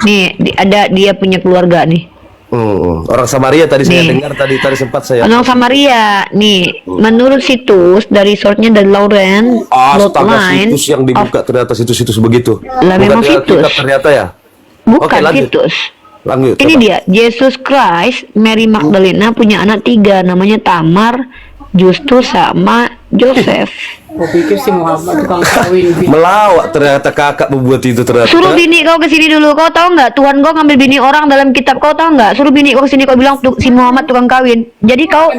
Nih, ada dia punya keluarga nih. Orang Samaria tadi saya Nih, dengar, tadi sempat saya. orang Samaria. Nih, menurut situs dari source-nya dari Lauren Astaga, Bloodline situs yang of dibuka ternyata situs-situs begitu. lah Bukan memang kitab situs, ternyata ya. Oke, bukan lanjut. situs. Lanjut Ini coba. dia, Jesus Christ, Mary Magdalena punya anak 3, namanya Tamar, Justus, sama Joseph. Gue pikir si Muhammad tukang kawin. Melawak ternyata kakak membuat itu ternyata. Suruh bini kau ke sini dulu. Kau tahu nggak? Tuhan kau ngambil bini orang dalam kitab. Kau tahu nggak? Suruh bini kau ke sini. Kau bilang si Muhammad tukang kawin. Jadi kau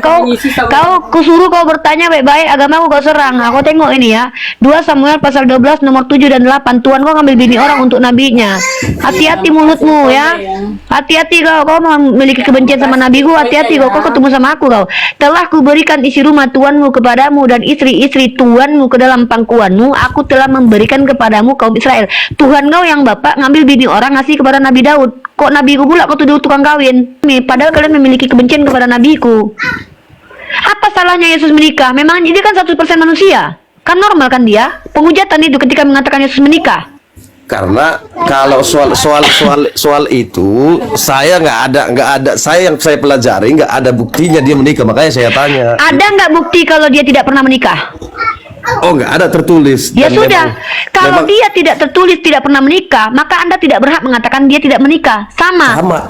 kusuruh kau bertanya baik-baik. Agamaku kau serang. Aku tengok ini ya. 2 Samuel pasal 12 nomor 7 dan 8. Tuhan kau ngambil bini orang untuk nabinya. Hati-hati mulutmu ya. Hati-hati kau memiliki kebencian sama nabiku. Hati-hati kau ketemu sama aku kau. Telah kuberikan isi rumah Tuhanmu kepadamu dan istri-istri Tuhanmu ke dalam pangkuanmu. Aku telah memberikan kepadamu kaum Israel. Tuhan kau yang bapak ngambil bini orang ngasih kepada Nabi Daud. Kok nabiku pula kau tuduh tukang kawin? Nih, padahal kalian memiliki kebencian kepada nabiku. Apa salahnya Yesus menikah? Memang dia kan 100% manusia. Kan normal kan dia? Penghujatan itu ketika mengatakan Yesus menikah. Karena kalau soal itu saya nggak ada saya yang saya pelajari nggak ada buktinya dia menikah, makanya saya tanya. Ada nggak bukti kalau dia tidak pernah menikah? Oh, nggak ada tertulis. Ya Dan sudah, kalau memang dia tidak tertulis tidak pernah menikah, maka Anda tidak berhak mengatakan dia tidak menikah.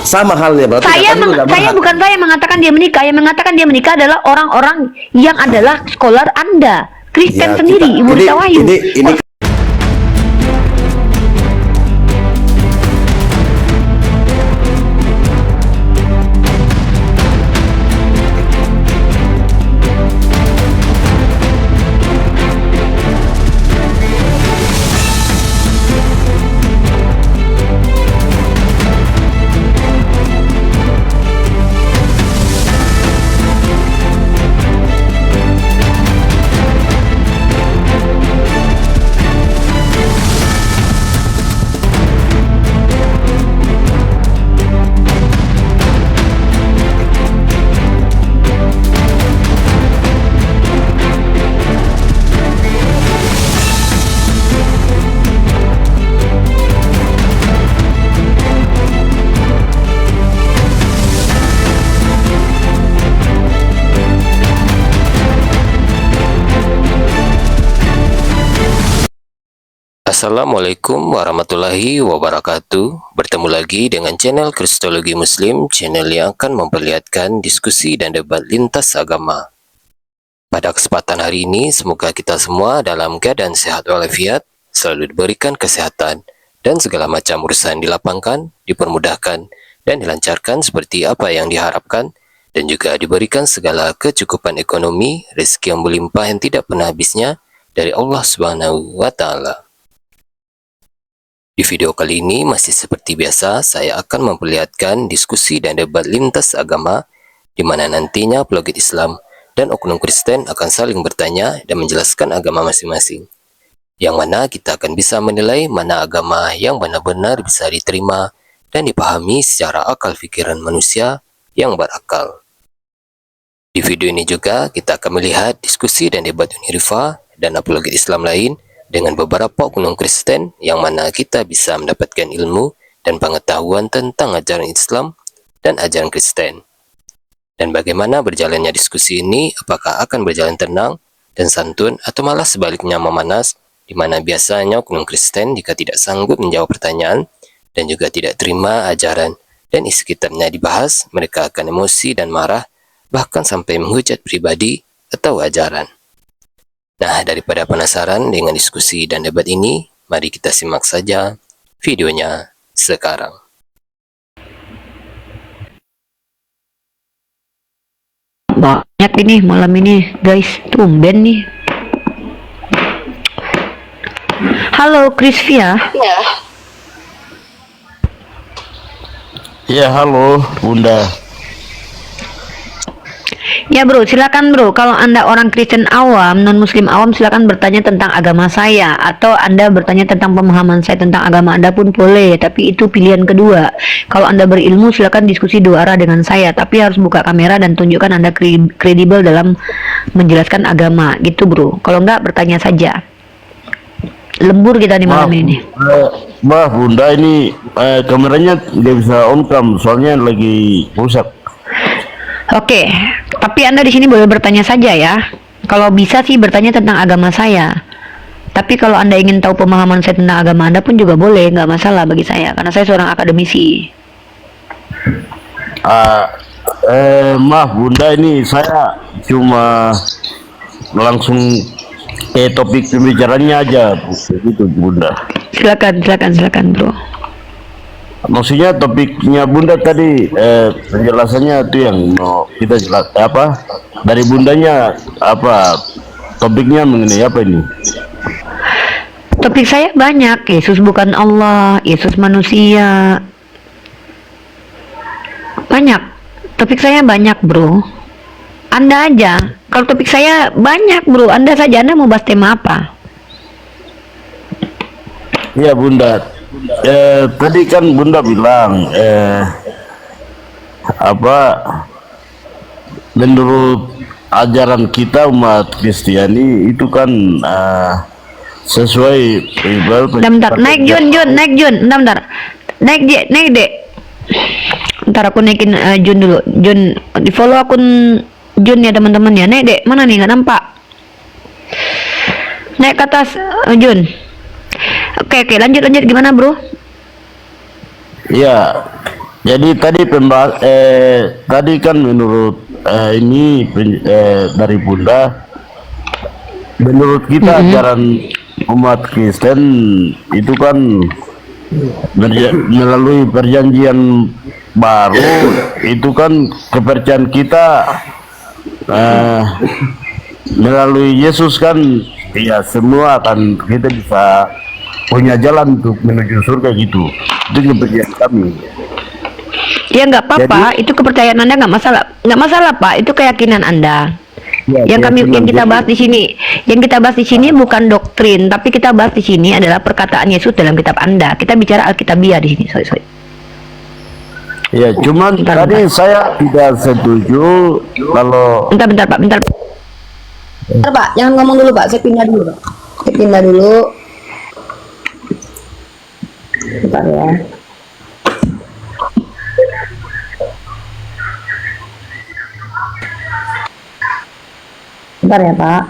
sama halnya berarti Saya bukan saya mengatakan dia menikah. Yang mengatakan dia menikah adalah orang-orang yang adalah scholar Anda, Kristen ya, sendiri, Ibu Rita Wahyu. Ini Assalamualaikum warahmatullahi wabarakatuh. Bertemu lagi dengan channel Kristologi Muslim, channel yang akan memperlihatkan diskusi dan debat lintas agama. Pada kesempatan hari ini, semoga kita semua dalam keadaan sehat walafiat, selalu diberikan kesehatan, dan segala macam urusan dilapangkan, dipermudahkan, dan dilancarkan seperti apa yang diharapkan, dan juga diberikan segala kecukupan ekonomi, rezeki yang berlimpah yang tidak pernah habisnya dari Allah Subhanahu wa Ta'ala. Di video kali ini masih seperti biasa, saya akan memperlihatkan diskusi dan debat lintas agama di mana nantinya apologet Islam dan oknum Kristen akan saling bertanya dan menjelaskan agama masing-masing. Yang mana kita akan bisa menilai mana agama yang benar-benar bisa diterima dan dipahami secara akal pikiran manusia yang berakal. Di video ini juga kita akan melihat diskusi dan debat Unirifa dan apologet Islam lain dengan beberapa oknum Kristen yang mana kita bisa mendapatkan ilmu dan pengetahuan tentang ajaran Islam dan ajaran Kristen. Dan bagaimana berjalannya diskusi ini, apakah akan berjalan tenang dan santun atau malah sebaliknya memanas, di mana biasanya oknum Kristen jika tidak sanggup menjawab pertanyaan dan juga tidak terima ajaran dan isi kitabnya dibahas, mereka akan emosi dan marah, bahkan sampai menghujat pribadi atau ajaran. Nah, daripada penasaran dengan diskusi dan debat ini, mari kita simak saja videonya sekarang. Banyak ini malam ini, guys. Tumben nih. Halo, Krisvia. Ya, halo Bunda. Ya bro, silakan bro. Kalau Anda orang Kristen awam, non-Muslim awam, silakan bertanya tentang agama saya. Atau Anda bertanya tentang pemahaman saya tentang agama Anda pun boleh. Tapi itu pilihan kedua. Kalau Anda berilmu, silakan diskusi dua arah dengan saya. Tapi harus buka kamera dan tunjukkan Anda kredibel dalam menjelaskan agama. Gitu bro. Kalau enggak, bertanya saja. Lembur kita di malam ini. Bunda ini kameranya nggak bisa on cam soalnya lagi rusak. Oke, tapi Anda di sini boleh bertanya saja ya. Kalau bisa sih bertanya tentang agama saya. Tapi kalau Anda ingin tahu pemahaman saya tentang agama Anda pun juga boleh, nggak masalah bagi saya, karena saya seorang akademisi. Maaf Bunda, ini saya cuma langsung ke topik pembicaranya aja, begitu Bunda. Silakan bro. Maksudnya topiknya Bunda tadi penjelasannya itu yang mau kita jelas apa dari Bundanya apa topiknya mengenai apa ini? Topik saya banyak, Yesus bukan Allah, Yesus manusia. Banyak. Topik saya banyak, bro. Anda aja. Kalau topik saya banyak, bro. Anda saja, Anda mau bahas tema apa? Ya Bunda, tadi kan Bunda bilang apa menurut ajaran kita umat Kristiani itu kan sesuai Bentar, naik Jun, bentar. Naik dek. Ntar aku naikin Jun dulu. Jun, di follow akun Jun ya teman-teman ya. Naik dek, mana nih nggak nampak? Naik ke atas Jun. Oke, lanjut gimana bro? Ya, jadi tadi tadi kan menurut ini dari Bunda, menurut kita ajaran umat Kristen itu kan melalui perjanjian baru itu kan kepercayaan kita melalui Yesus kan ya semua akan kita bisa punya jalan untuk menuju surga gitu. Itu kepercayaan kami. Ya nggak apa-apa, itu kepercayaan Anda nggak masalah Pak, itu keyakinan Anda. Ya, yang kita bahas di sini, bukan doktrin, tapi kita bahas di sini adalah perkataan Yesus dalam kitab Anda. Kita bicara Alkitabiah di sini. Sorry. Ya, cuman tadi saya tidak setuju kalau Bentar Pak, jangan ngomong dulu Pak, saya pindah dulu. Bentar ya. Bentar ya Pak.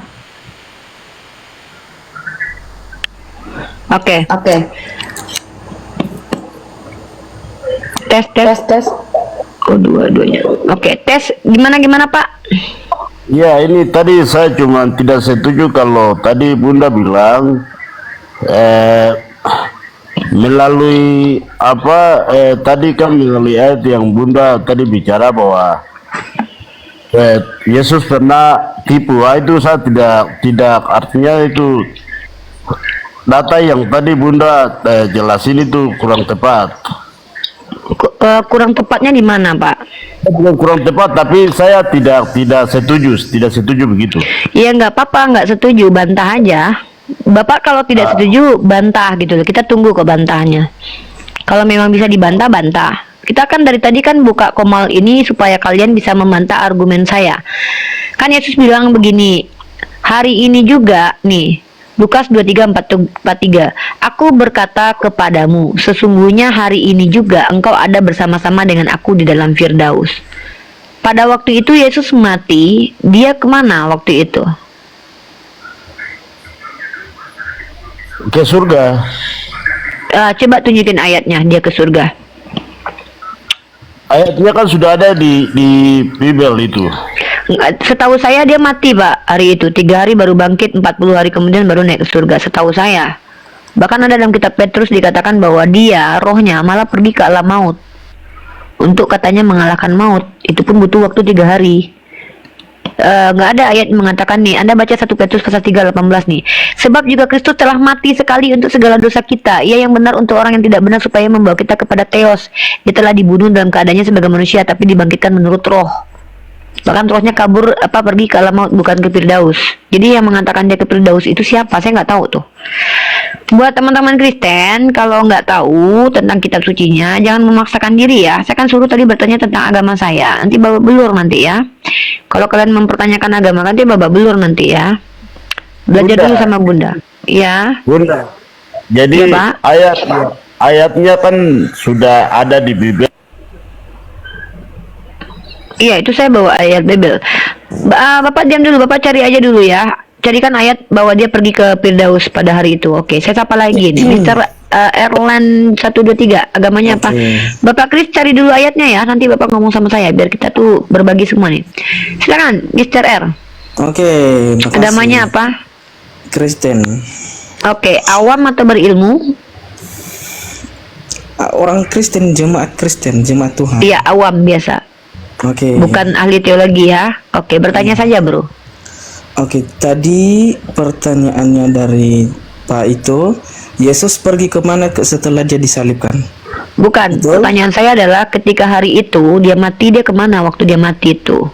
Oke. Tes. Oh, dua-duanya. Oke, tes. Gimana Pak? ya ini tadi saya cuma tidak setuju kalau tadi Bunda bilang melalui apa tadi kan melalui ayat yang Bunda tadi bicara bahwa Yesus pernah tipu. Itu saya tidak artinya itu data yang tadi Bunda jelasin itu kurang tepat. Kurang tepatnya di mana Pak? Bukan kurang tepat, tapi saya tidak setuju begitu. Ya nggak apa-apa, nggak setuju, bantah aja. Bapak kalau tidak setuju bantah gitu loh. Kita tunggu kok bantahnya. Kalau memang bisa dibantah, bantah. Kita kan dari tadi kan buka komal ini supaya kalian bisa membantah argumen saya. Kan Yesus bilang begini, hari ini juga nih, Lukas 23:43, aku berkata kepadamu, sesungguhnya hari ini juga engkau ada bersama-sama dengan aku di dalam Firdaus. Pada waktu itu Yesus mati, dia kemana waktu itu? Ke surga. Coba tunjukin ayatnya, dia ke surga. Ayatnya kan sudah ada di Bible itu. Setahu saya dia mati Pak hari itu, 3 hari baru bangkit, 40 hari kemudian baru naik ke surga, setahu saya. Bahkan ada dalam kitab Petrus dikatakan bahwa dia, rohnya malah pergi ke alam maut untuk katanya mengalahkan maut. Itu pun butuh waktu 3 hari. Nggak ada ayat mengatakan nih, Anda baca 1 Petrus pasal 3:18 nih, sebab juga Kristus telah mati sekali untuk segala dosa kita, ia yang benar untuk orang yang tidak benar, supaya membawa kita kepada Theos. Dia telah dibunuh dalam keadaannya sebagai manusia, tapi dibangkitkan menurut roh. Bahkan rohnya kabur pergi ke alam maut, bukan ke Firdaus. Jadi yang mengatakan dia ke Firdaus itu siapa? Saya nggak tahu tuh. Buat teman-teman Kristen, kalau nggak tahu tentang kitab sucinya, jangan memaksakan diri ya. Saya kan suruh tadi bertanya tentang agama saya, nanti babak belur nanti ya. Kalau kalian mempertanyakan agama, nanti babak belur nanti ya. Belajar dulu sama Bunda. Ya. Bunda, Jadi Ya, Pak. ayatnya kan sudah ada di Bible. Iya, itu saya bawa ayat Bible. Bapak diam dulu, Bapak cari aja dulu ya. Carikan ayat bahwa dia pergi ke Firdaus pada hari itu. Oke, saya sapa lagi nih. Mr. Erlan 123, agamanya apa? Bapak Kris cari dulu ayatnya ya. Nanti Bapak ngomong sama saya biar kita tuh berbagi semua nih. Silakan, Mr. R. Oke, makasih. Agamanya apa? Kristen. Oke, awam atau berilmu? Orang Kristen, jemaat Kristen, jemaat Tuhan. Iya, awam biasa. Oke. Bukan ahli teologi ya. Oke, bertanya saja, Bro. Oke, tadi pertanyaannya dari Pak itu, Yesus pergi kemana setelah dia disalibkan? Bukan, Betul. pertanyaan saya adalah ketika hari itu dia mati, dia kemana waktu dia mati itu?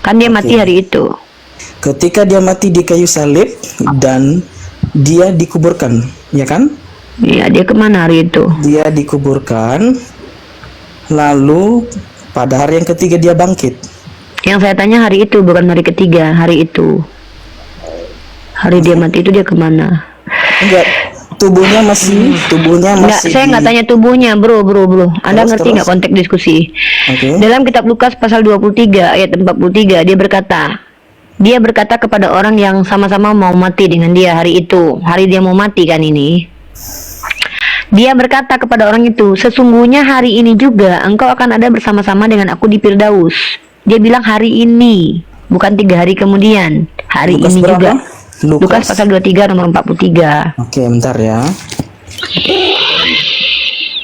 Kan dia mati hari itu. Ketika dia mati di kayu salib dan dia dikuburkan, ya kan? Iya, dia kemana hari itu? Dia dikuburkan, lalu pada hari yang ketiga dia bangkit. Yang saya tanya hari itu, bukan hari ketiga, hari itu. Hari dia mati itu dia kemana? Enggak, tubuhnya masih Enggak, saya nggak tanya tubuhnya, bro. Anda Terus, ngerti nggak terus? konteks diskusi? Oke. Dalam kitab Lukas pasal 23 ayat 43 dia berkata kepada orang yang sama-sama mau mati dengan dia hari itu, hari dia mau mati kan ini. Dia berkata kepada orang itu, sesungguhnya hari ini juga engkau akan ada bersama-sama dengan aku di Firdaus. Dia bilang hari ini, bukan 3 hari kemudian. Hari Lukas ini berapa? juga. Lukas. Lukas pasal 23 nomor 43. Oke, bentar ya.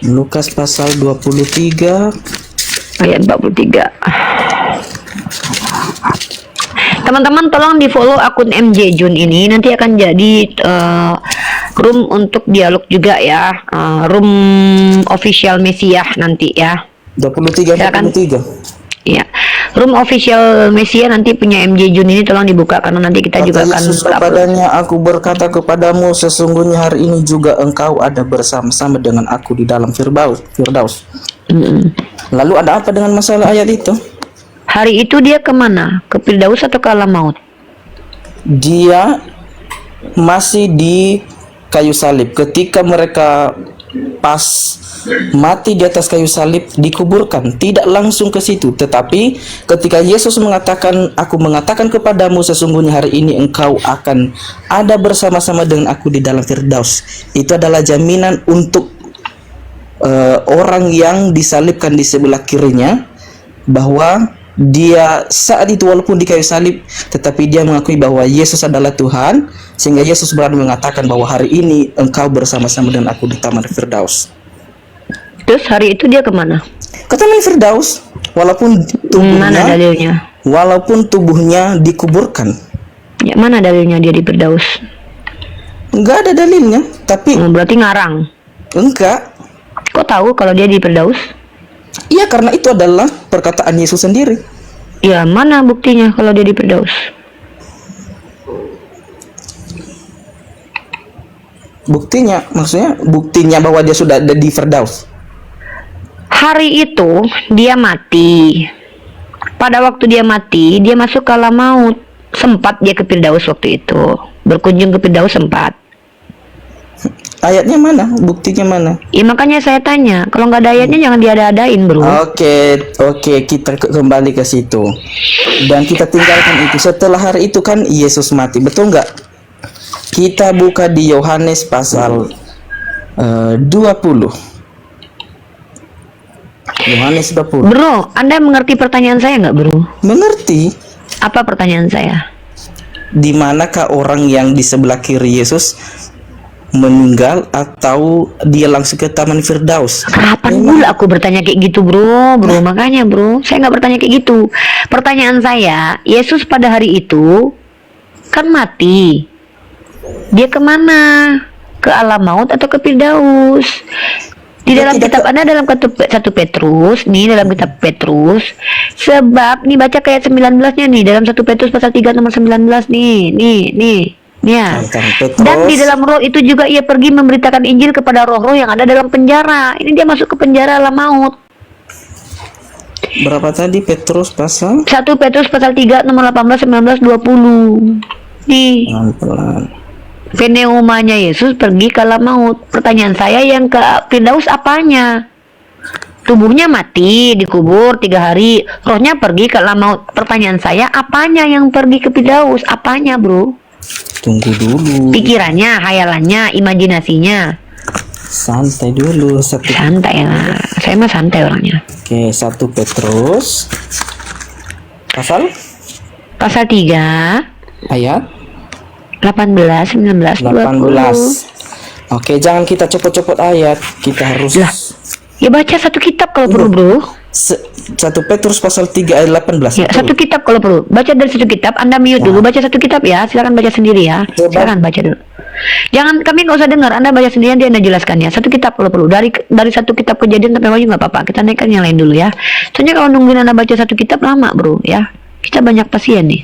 Lukas pasal 23 Ayat 43. Teman-teman tolong di follow akun MJ Jun ini, nanti akan jadi room untuk dialog juga ya, room official Mesiah nanti ya. 23 Silakan. 43. Iya, room official Mesiah nanti punya MJ Jun ini tolong dibuka karena nanti kita juga Kata akan Yesus kepadanya, aku berkata kepadamu, sesungguhnya hari ini juga engkau ada bersama-sama dengan aku di dalam Firdaus. Lalu ada apa dengan masalah ayat itu? Hari itu dia kemana? Ke Firdaus atau ke alam maut? Dia masih di kayu salib. Ketika mereka pas mati di atas kayu salib, dikuburkan, tidak langsung ke situ, tetapi ketika Yesus mengatakan, aku mengatakan kepadamu, sesungguhnya hari ini engkau akan ada bersama-sama dengan aku di dalam Firdaus. Itu adalah jaminan untuk orang yang disalibkan di sebelah kirinya, bahwa dia saat itu walaupun di kayu salib, tetapi dia mengakui bahwa Yesus adalah Tuhan, sehingga Yesus berani mengatakan bahwa hari ini engkau bersama-sama dengan aku di Taman Firdaus. Terus hari itu dia kemana? Ke Taman Firdaus, walaupun Mana dalilnya? tubuhnya dikuburkan. Ya, mana dalilnya dia di Firdaus? Enggak ada dalilnya, tapi Berarti ngarang. enggak. Kok tahu kalau dia di Firdaus? Iya, karena itu adalah perkataan Yesus sendiri. Ya, mana buktinya kalau dia di Firdaus? Maksudnya buktinya bahwa dia sudah ada di Firdaus. Hari itu dia mati. Pada waktu dia mati, dia masuk ke alam maut. Sempat dia ke Firdaus waktu itu. Berkunjung ke Firdaus sempat. Ayatnya mana? Buktinya mana? Ya makanya saya tanya, kalau nggak ada ayatnya jangan diada-adain, bro. Oke, kita kembali ke situ. Dan kita tinggalkan itu. Setelah hari itu kan Yesus mati, betul nggak? Kita buka di Yohanes pasal 20. Yohanes 20. Bro, Anda mengerti pertanyaan saya nggak, bro? Mengerti? Apa pertanyaan saya? Di manakah orang yang di sebelah kiri Yesus meninggal, atau dia langsung ke Taman Firdaus? Kapan pula aku bertanya kayak gitu, bro? Makanya, bro, saya nggak bertanya kayak gitu. Pertanyaan saya, Yesus pada hari itu kan mati. Dia kemana? Ke alam maut atau ke Firdaus? Di dalam kitab Anda, dalam 1 Petrus, nih dalam kitab Petrus, sebab nih baca kayak 19-nya nih, dalam 1 Petrus pasal 3 nomor 19 nih. Ya. Dan di dalam roh itu juga ia pergi memberitakan Injil kepada roh-roh yang ada dalam penjara. Ini dia masuk ke penjara alam maut. Berapa tadi Petrus pasal? 1 Petrus pasal 3 nomor 18, 19, 20. Nih. Pelan-pelan. Pneumanya Yesus pergi ke alam maut. Pertanyaan saya, yang ke Firdaus apanya? Tubuhnya mati, dikubur 3 hari, rohnya pergi ke alam maut. Pertanyaan saya, apanya yang pergi ke Firdaus? Apanya, bro? Tunggu dulu. Pikirannya, hayalannya, imajinasinya. Santai dulu. Santai lah. Saya mah santai orangnya. Oke, 1 Petrus Pasal 3 ayat 18, 19, 18. Oke, jangan kita copot-copot ayat. Kita harus Lah. Ya baca satu kitab kalau perlu, bro. 1 Petrus pasal 3 ayat 18. Ya, satu kitab kalau perlu. Baca dari satu kitab, Anda mute dulu, baca satu kitab ya. Silakan baca sendiri ya. Coba. Silakan baca dulu. Jangan, kami nggak usah dengar. Anda baca sendiri, dia Anda jelaskannya. Satu kitab kalau perlu. Dari satu kitab Kejadian sampai Wahyu nggak apa-apa. Kita naikkan yang lain dulu ya. Soalnya kalau nungguin Anda baca satu kitab lama, bro ya. Kita banyak pasien nih.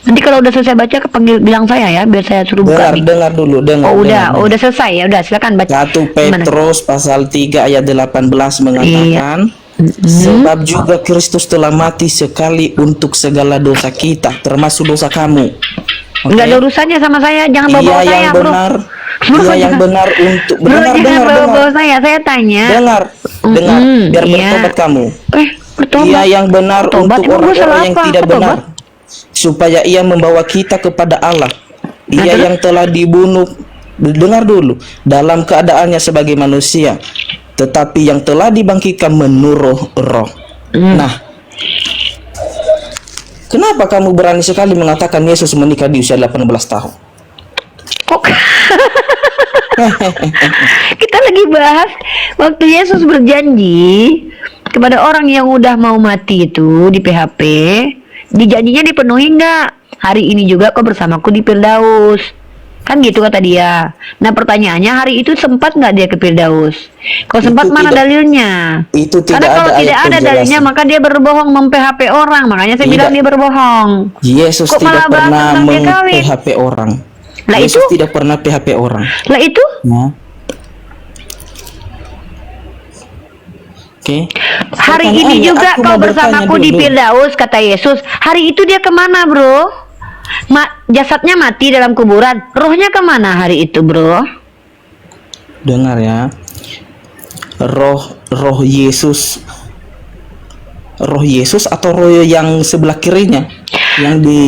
Nanti kalau udah selesai baca, kepanggil bilang saya ya, biar saya suruh buka. Dengar dulu, dengar. Oh dengar. udah selesai ya, udah silakan baca. 1 Petrus pasal 3 ayat 18 mengatakan, sebab juga Kristus telah mati sekali untuk segala dosa kita, termasuk dosa kamu. Oke? Nggak ada urusannya sama saya, jangan bawa Dia saya, yang bro. benar, Bro, dia yang jangan- benar untuk Bro, jangan dengar. bawa saya tanya. Dengar, biar iya. bertobat kamu. Bertobat. Dia yang benar Bertobat, untuk emang gua salah orang-orang yang apa? tidak Bertobat? benar, supaya ia membawa kita kepada Allah. Dia yang telah dibunuh, dengar dulu, dalam keadaannya sebagai manusia, tetapi yang telah dibangkitkan menurut roh. Nah, kenapa kamu berani sekali mengatakan Yesus menikah di usia 18 tahun? Kok kita lagi bahas waktu Yesus berjanji kepada orang yang udah mau mati itu di PHP, dijanjinya dipenuhi nggak? Hari ini juga kau bersamaku di Firdaus, kan gitu kata dia. Nah pertanyaannya, hari itu sempat nggak dia ke Firdaus? Kalau sempat, mana dalilnya? Itu tidak Karena kalau ada tidak ayat ada dalilnya, penjelasan. maka dia berbohong, mem-PHP orang. Makanya saya Tidak. bilang dia berbohong. Yesus Kok tidak malah bahas pernah tentang dia kawin? meng-PHP orang. Lah Yesus itu? tidak pernah PHP orang. Lah itu? Nah. Oke. Hari ini Pertanyaannya, juga aku kau mau bertanya bersamaku di dulu. Firdaus, kata Yesus. Hari itu dia kemana, bro? Jasadnya mati dalam kuburan. Rohnya kemana hari itu, bro? Dengar ya. Roh Yesus. Roh Yesus atau roh yang sebelah kirinya? Yang di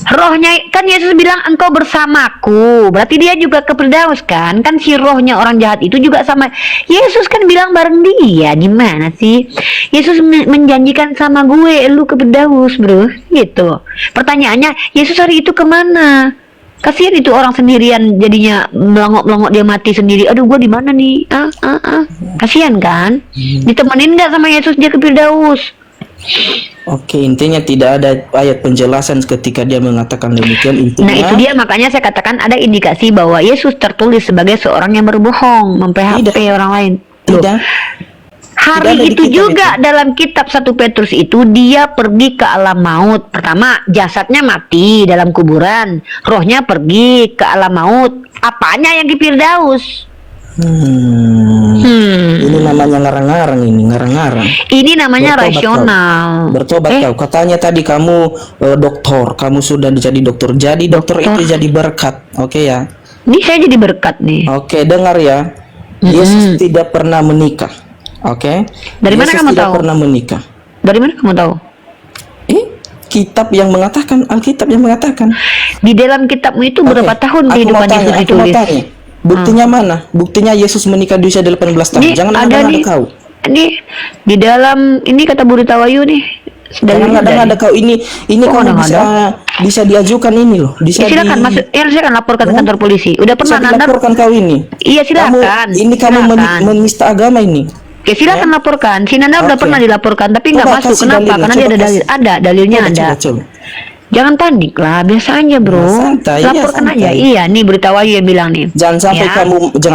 Rohnya, kan Yesus bilang engkau bersamaku. Berarti dia juga ke Firdaus kan? Kan si rohnya orang jahat itu juga sama. Yesus kan bilang bareng dia. Gimana sih? Yesus menjanjikan sama gue, lu ke Firdaus, bro. Gitu. Pertanyaannya, Yesus hari itu kemana? Kasihan itu orang sendirian, jadinya melongok-melongok, dia mati sendiri. Aduh, gue di mana nih? Kasihan kan? Ditemenin nggak sama Yesus dia ke Firdaus? Oke, intinya tidak ada ayat penjelasan ketika dia mengatakan demikian. Intinya, Nah itu dia, makanya saya katakan ada indikasi bahwa Yesus tertulis sebagai seorang yang berbohong, mem-PHP orang lain. Loh, tidak. hari Tidak ada di itu kitab juga dalam kitab 1 Petrus itu dia pergi ke alam maut. Pertama, jasadnya mati dalam kuburan, rohnya pergi ke alam maut. Apanya yang di Firdaus? Ini namanya ngarang-ngarang, ini ngarang-ngarang. Ini namanya Bertobat rasional. Bertobat kau. Katanya tadi kamu dokter, kamu sudah jadi dokter. Jadi dokter itu jadi berkat. Oke ya. Ini saya jadi berkat nih. Oke, dengar ya. Yesus tidak pernah menikah. Oke. Dari mana Yesus kamu tidak tahu? pernah menikah. Dari mana kamu tahu? Kitab yang mengatakan, Alkitab yang mengatakan. Di dalam kitabmu itu berapa Oke, tahun aku kehidupan mau tanya, Yesus aku mau ditulis? tanya. Buktinya mana? Buktinya Yesus menikah di usia 18 tahun. Ini Jangan ada ada nih. kau. Ini di dalam ini kata Burita Wayu nih. Jangan ada kau ini Oh, kamu ada. bisa diajukan ini loh. Bisa Ya, silakan masuk. Ya, silakan laporkan ke kantor polisi. Udah Bisa pernah Nanda? dilaporkan kau ini. Iya, silakan. Kamu Silakan. menista agama ini. Oke, silakan laporkan. Si Nanda udah Oke. pernah dilaporkan tapi nggak Coba masuk. kasih Kenapa? dalilnya, Karena dia coba ada dalil. kasih. Ada dalilnya ada. Coba. Jangan panik lah, biasa aja bro. santai, iya, Laporkan santai. aja. Iya, nih Berita Wayu yang bilang nih. Jangan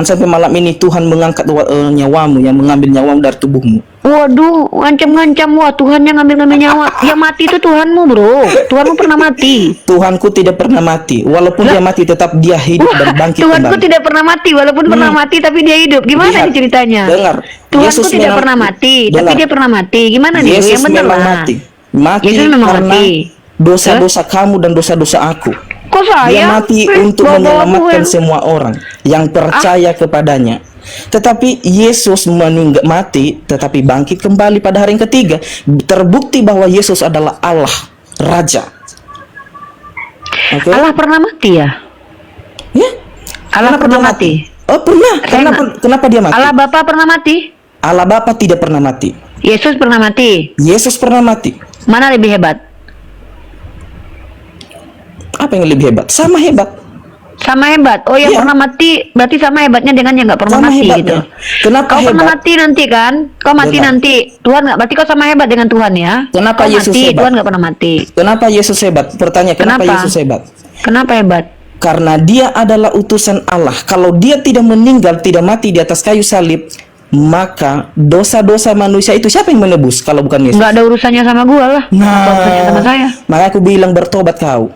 sampai malam ini Tuhan mengangkat nyawamu, yang mengambil nyawamu dari tubuhmu. Waduh, ngancam-ngancam. Wah, Tuhan yang ngambil-ngambil nyawa. Yang mati itu Tuhanmu, bro. Tuhanmu pernah mati. Tuhanku tidak pernah mati, walaupun dia mati tetap dia hidup dan bangkit Tuhanku kembali. tidak pernah mati, walaupun pernah mati tapi dia hidup. Gimana Lihat, nih ceritanya? dengar. Tuhanku Yesus tidak memang- pernah mati, tapi dengar. dia pernah mati. Gimana nih? Yesus Yang benar memang lah. mati. Mati Yesus memang karena mati. dosa-dosa kamu dan dosa-dosa aku. Kok saya? Dia mati untuk menyelamatkan semua orang yang percaya kepadanya. Tetapi Yesus mati, tetapi bangkit kembali pada hari yang ketiga. Terbukti bahwa Yesus adalah Allah, Raja. Oke? Allah pernah mati ya? Ya? Allah Kenapa pernah dia mati? Oh pernah. Saya Kenapa dia mati? Allah Bapa pernah mati? Allah Bapa tidak pernah mati. Yesus pernah mati. Yesus pernah mati. Mana lebih hebat? Apa yang lebih hebat? Sama hebat. Sama hebat. Oh, yang Iya. pernah mati berarti sama hebatnya dengan yang nggak pernah Sama mati hebatnya. gitu. Kenapa Kau pernah hebat? mati nanti kan? Kau mati Benar. nanti. Tuhan nggak? Berarti kau sama hebat dengan Tuhan ya? Kenapa Kau Yesus mati, hebat? Tuhan nggak pernah mati. Kenapa Yesus hebat? Pertanyaan, kenapa Kenapa? Yesus hebat? Kenapa hebat? Karena dia adalah utusan Allah. Kalau dia tidak meninggal, tidak mati di atas kayu salib, maka dosa-dosa manusia itu siapa yang menebus kalau bukan Yesus? Nggak ada urusannya sama gua lah. Apa urusannya sama saya? Maka aku bilang bertobat kau.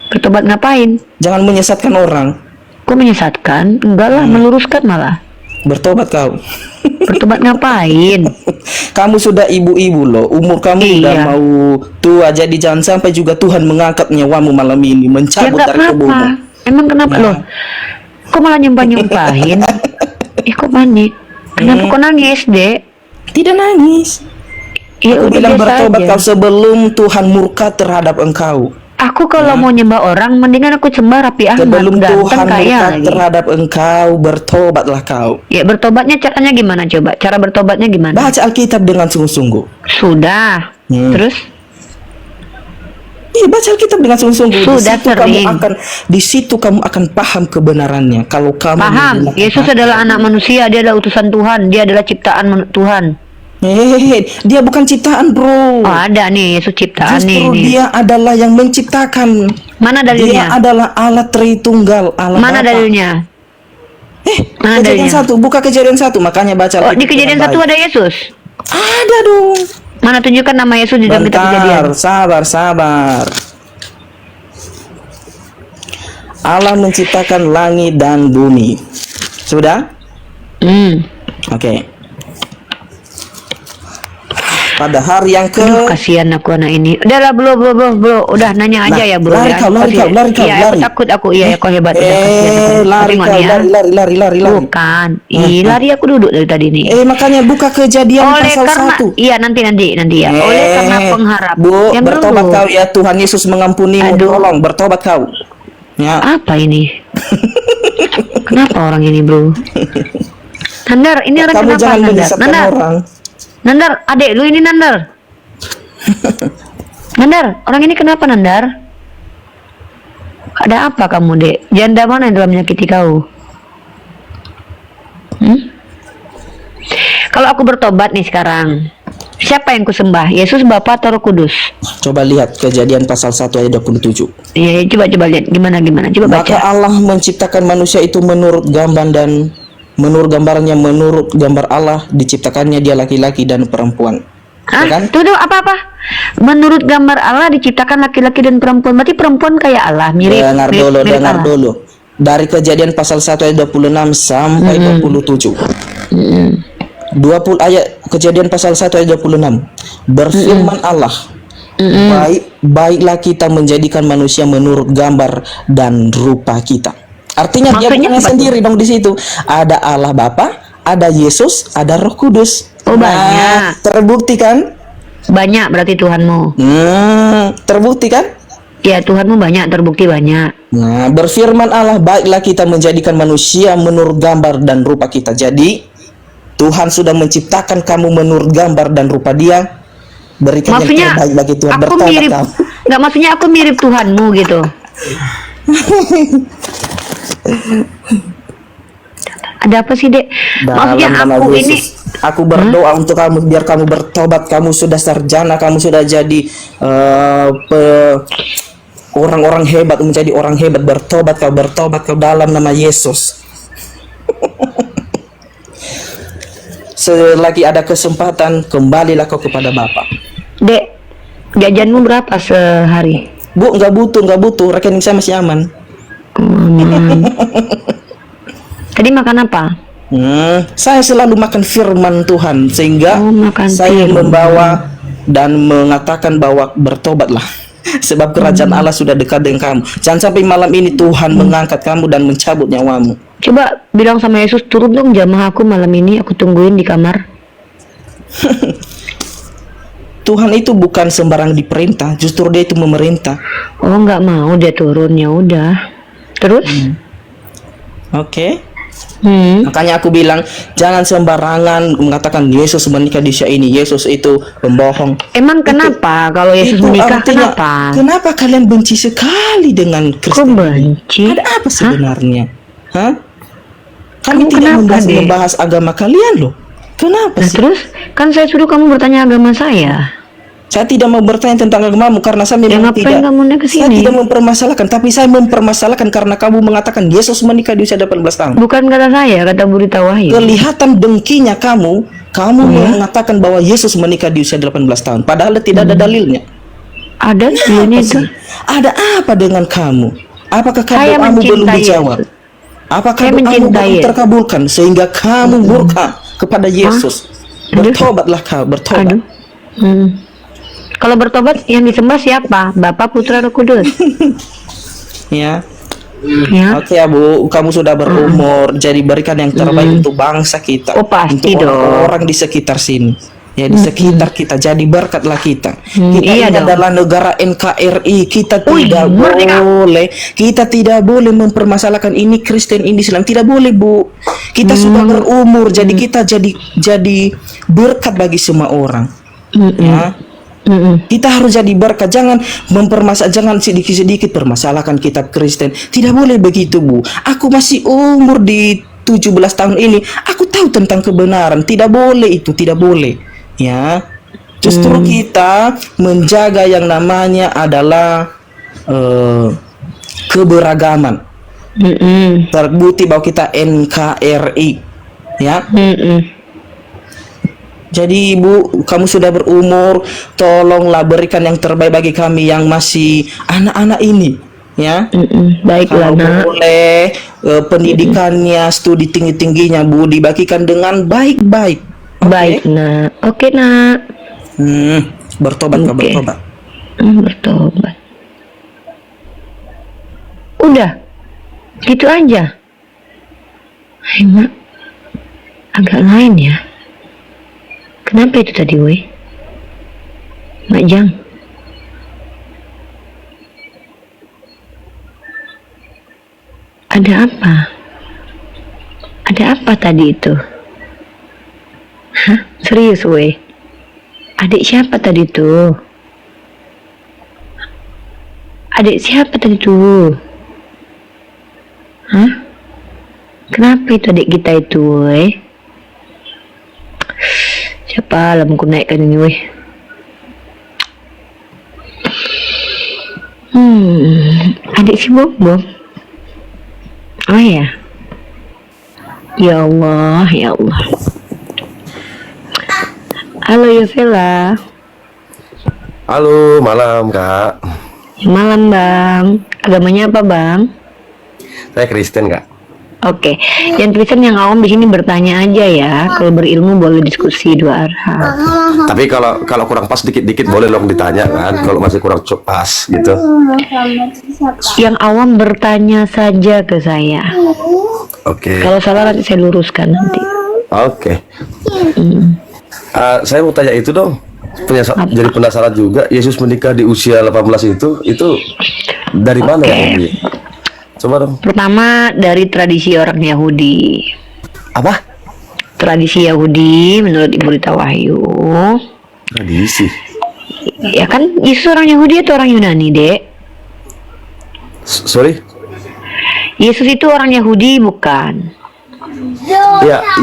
Bertobat ngapain? Jangan menyesatkan orang. Kok menyesatkan? Enggak lah, meluruskan malah. Bertobat kau. Bertobat ngapain? Kamu sudah ibu-ibu loh. Umur kamu udah Iya. mau tua. Jadi jangan sampai juga Tuhan mengangkat nyawamu malam ini. Ya Mencabut nggak dari tubuhmu. kenapa. Emang kenapa Nah. loh? Kok malah nyumpah-nyumpahin? Kok panik? Kenapa kok nangis, Dek? Tidak nangis. Ya Aku udah bilang biasa bertobat aja. kau sebelum Tuhan murka terhadap engkau. Aku kalau mau nyembah orang, mendingan aku sembah Raffi Ahmad, Sebelum Tuhan ganteng kaya murka lagi. terhadap engkau, bertobatlah kau. Ya bertobatnya caranya gimana coba? Cara bertobatnya gimana? Baca Alkitab dengan sungguh-sungguh. Sudah. Terus? Iya, baca Alkitab dengan sungguh-sungguh. Sudah sering. Di situ kamu akan paham kebenarannya. Kalau kamu Paham? menggunakan Yesus hati. adalah anak manusia, dia adalah utusan Tuhan, dia adalah ciptaan Tuhan. Hehehe, dia bukan ciptaan, bro. Oh, ada nih Yesus ciptaan Justru nih. dia adalah yang menciptakan. Mana Dia dalilnya? adalah Allah Tritunggal, Allah Mana Bapa. dalilnya? Mana Kejadian dalilnya? 1, buka Kejadian 1, makanya baca Oh, Alkitab di kejadian dengan 1 baik. ada Yesus. Ada dong. Mana tunjukkan nama Yesus di dalam kitab kejadian. Bentar, sabar. Allah menciptakan langit dan bumi. Sudah? Oke. Pada hari yang ke Aduh, kasihan aku anak ini. Udahlah, bro. Udah nanya aja Nah, ya, bro. lari ya. kau, lari Kasihan. kau, lari kau, Iya, aku lari. takut aku. Iya, kau hebat. Udah, kasihan aku. lari Tengok kau, nih ya. lari. Bukan. Lari aku duduk dari tadi nih. Makanya buka Kejadian Oleh pasal karena 1. iya nanti ya. Oleh karena pengharap. Bu, Yang bertobat dulu. kau ya, Tuhan Yesus mengampunimu. Aduh. Tolong bertobat kau. Ya. Apa ini? Kenapa orang ini, bro? Nandar, ini orang Kamu kenapa, jangan Nandar? menyesatkan orang. Nandar, adek lu ini Nandar. Nandar, orang ini kenapa, Nandar? Ada apa kamu, Dek? Janda mana yang telah menyakiti kau? Kalau aku bertobat nih sekarang, siapa yang kusembah? Yesus, Bapa, atau Roh Kudus? Coba lihat Kejadian pasal 1 ayat 27. Iya, coba lihat gimana. Coba Maka baca. Allah menciptakan manusia itu menurut gambar dan menurut gambarnya, menurut gambar Allah diciptakannya dia laki-laki dan perempuan. Hah? Ya kan? Tuh, apa? Menurut gambar Allah diciptakan laki-laki dan perempuan. Berarti perempuan kayak Allah, mirip Dengar mirip Allah. dulu. Dari Kejadian pasal 1 ayat 26 sampai 27. 20 ayat Kejadian pasal 1 ayat 26. Berfirman Allah, baiklah kita menjadikan manusia menurut gambar dan rupa kita. Artinya dia Maksudnya bukan apa sendiri dong di situ. Ada Allah Bapa, ada Yesus, ada Roh Kudus. Oh, banyak. Terbukti kan? Banyak berarti Tuhanmu. Terbukti kan? Ya, Tuhanmu banyak, terbukti banyak. Nah, berfirman Allah, baiklah kita menjadikan manusia menurut gambar dan rupa kita. Jadi, Tuhan sudah menciptakan kamu menurut gambar dan rupa Dia. Berikan Maksudnya yang terbaik bagi Tuhan. aku Bertobat mirip, kamu. nggak maksudnya aku mirip Tuhanmu gitu. Ada apa sih, Dek? Maksudnya Dalam nama aku ini Yesus, aku berdoa untuk kamu biar kamu bertobat. Kamu sudah sarjana, kamu sudah jadi orang-orang hebat, menjadi orang hebat. Bertobat kau dalam nama Yesus. Selagi ada kesempatan, kembalilah kau kepada Bapa. Dek, jajanmu berapa sehari? Bu, nggak butuh. Rekening saya masih aman. Tadi makan apa? Saya selalu makan firman Tuhan, sehingga Oh, makan saya firman. membawa dan mengatakan bahwa bertobatlah. Sebab kerajaan Allah sudah dekat dengan kamu. Jangan sampai malam ini Tuhan mengangkat kamu dan mencabut nyawamu. Coba bilang sama Yesus, turun dong jamaah aku malam ini, aku tungguin di kamar. Tuhan itu bukan sembarang diperintah, justru dia itu memerintah. Oh nggak mau dia turun, ya udah. Terus? Oke. Hmm. Makanya aku bilang jangan sembarangan mengatakan Yesus menikah di usia ini, Yesus itu pembohong. Emang kenapa kalau Yesus Itu menikah artinya, kenapa? Kenapa kalian benci sekali dengan Kok Kristen? benci? Ada apa sebenarnya? Hah? Kami Kamu tidak kenapa, Dek? membahas agama kalian loh. Kenapa Nah sih? terus kan saya suruh kamu bertanya agama saya. Saya tidak mau bertanya tentang agamamu karena saya memang ngapain tidak. kamu naik ke Saya sini? tidak mempermasalahkan, tapi saya mempermasalahkan karena kamu mengatakan Yesus menikah di usia 18 tahun. Bukan kata saya, kata Burita Wahyu. Kelihatan dengkinya kamu mengatakan bahwa Yesus menikah di usia 18 tahun padahal tidak ada dalilnya. Ada dalilnya Apa itu. sih? Ada apa dengan kamu? Apakah Saya doamu belum mencintai dijawab? Yesus. Apakah Saya doamu mencintai belum Yesus. terkabulkan sehingga kamu murka kepada Yesus? Aduh. Bertobatlah kau, bertobat. Aduh. Kalau bertobat yang disembah siapa? Bapa, Putra, Roh Kudus. Ya. Ya. Oke ya Bu, kamu sudah berumur, jadi berikan yang terbaik untuk bangsa kita, Oh, pasti untuk dong. orang-orang di sekitar sini. Ya di sekitar kita, jadi berkatlah kita. Kita iya ini dong. adalah negara NKRI, kita Wih, tidak merdeka. boleh mempermasalahkan ini Kristen, ini Islam, tidak boleh Bu. Kita sudah berumur, jadi kita jadi berkat bagi semua orang. Ya. Kita harus jadi berkat, jangan jangan sedikit-sedikit permasalahkan kitab Kristen. Tidak boleh begitu Bu. Aku masih umur di 17 tahun ini, aku tahu tentang kebenaran. Tidak boleh itu, tidak boleh. Ya. Justru kita menjaga yang namanya adalah keberagaman. Terbukti bahwa kita NKRI. Ya. Jadi Bu, kamu sudah berumur, tolonglah berikan yang terbaik bagi kami yang masih anak-anak ini, ya. Baiklah Kalau nak. boleh pendidikannya, studi tinggi-tingginya Bu dibagikan dengan baik-baik. Oke? Baik nak. Oke nak. Bertobat kau, Oke. bertobat. Bertobat. Udah. Gitu aja. Mak, agak lain ya. Kenapa itu tadi, weh? Mak Jang. Ada apa? Ada apa tadi itu? Hah? Serius, weh? Adik siapa tadi tuh? Adik siapa tadi tuh? Hah? Kenapa itu adik kita itu, weh? Siapa lah mau naikkan ini, weh? Adik si Bob. Oh ya. Ya Allah, ya Allah. Halo Yovela. Halo, malam Kak. Malam Bang. Agamanya apa Bang? Saya Kristen Kak. Oke, yang Kristen yang awam di sini bertanya aja ya. Kalau berilmu boleh diskusi dua arah. Tapi kalau kurang pas dikit-dikit boleh dong ditanya kan. Kalau masih kurang pas gitu. Yang awam bertanya saja ke saya. Oke. Kalau salah nanti saya luruskan nanti. Oke. Saya mau tanya itu dong. Jadi penasaran juga. Yesus menikah di usia 18 itu dari mana ya ini? Coba dong. Pertama dari tradisi orang Yahudi. Apa? Tradisi Yahudi menurut Ibu Rita Wahyu. Tradisi. Ya kan Yesus orang Yahudi atau orang Yunani, Dek? Sorry? Yesus itu orang Yahudi bukan?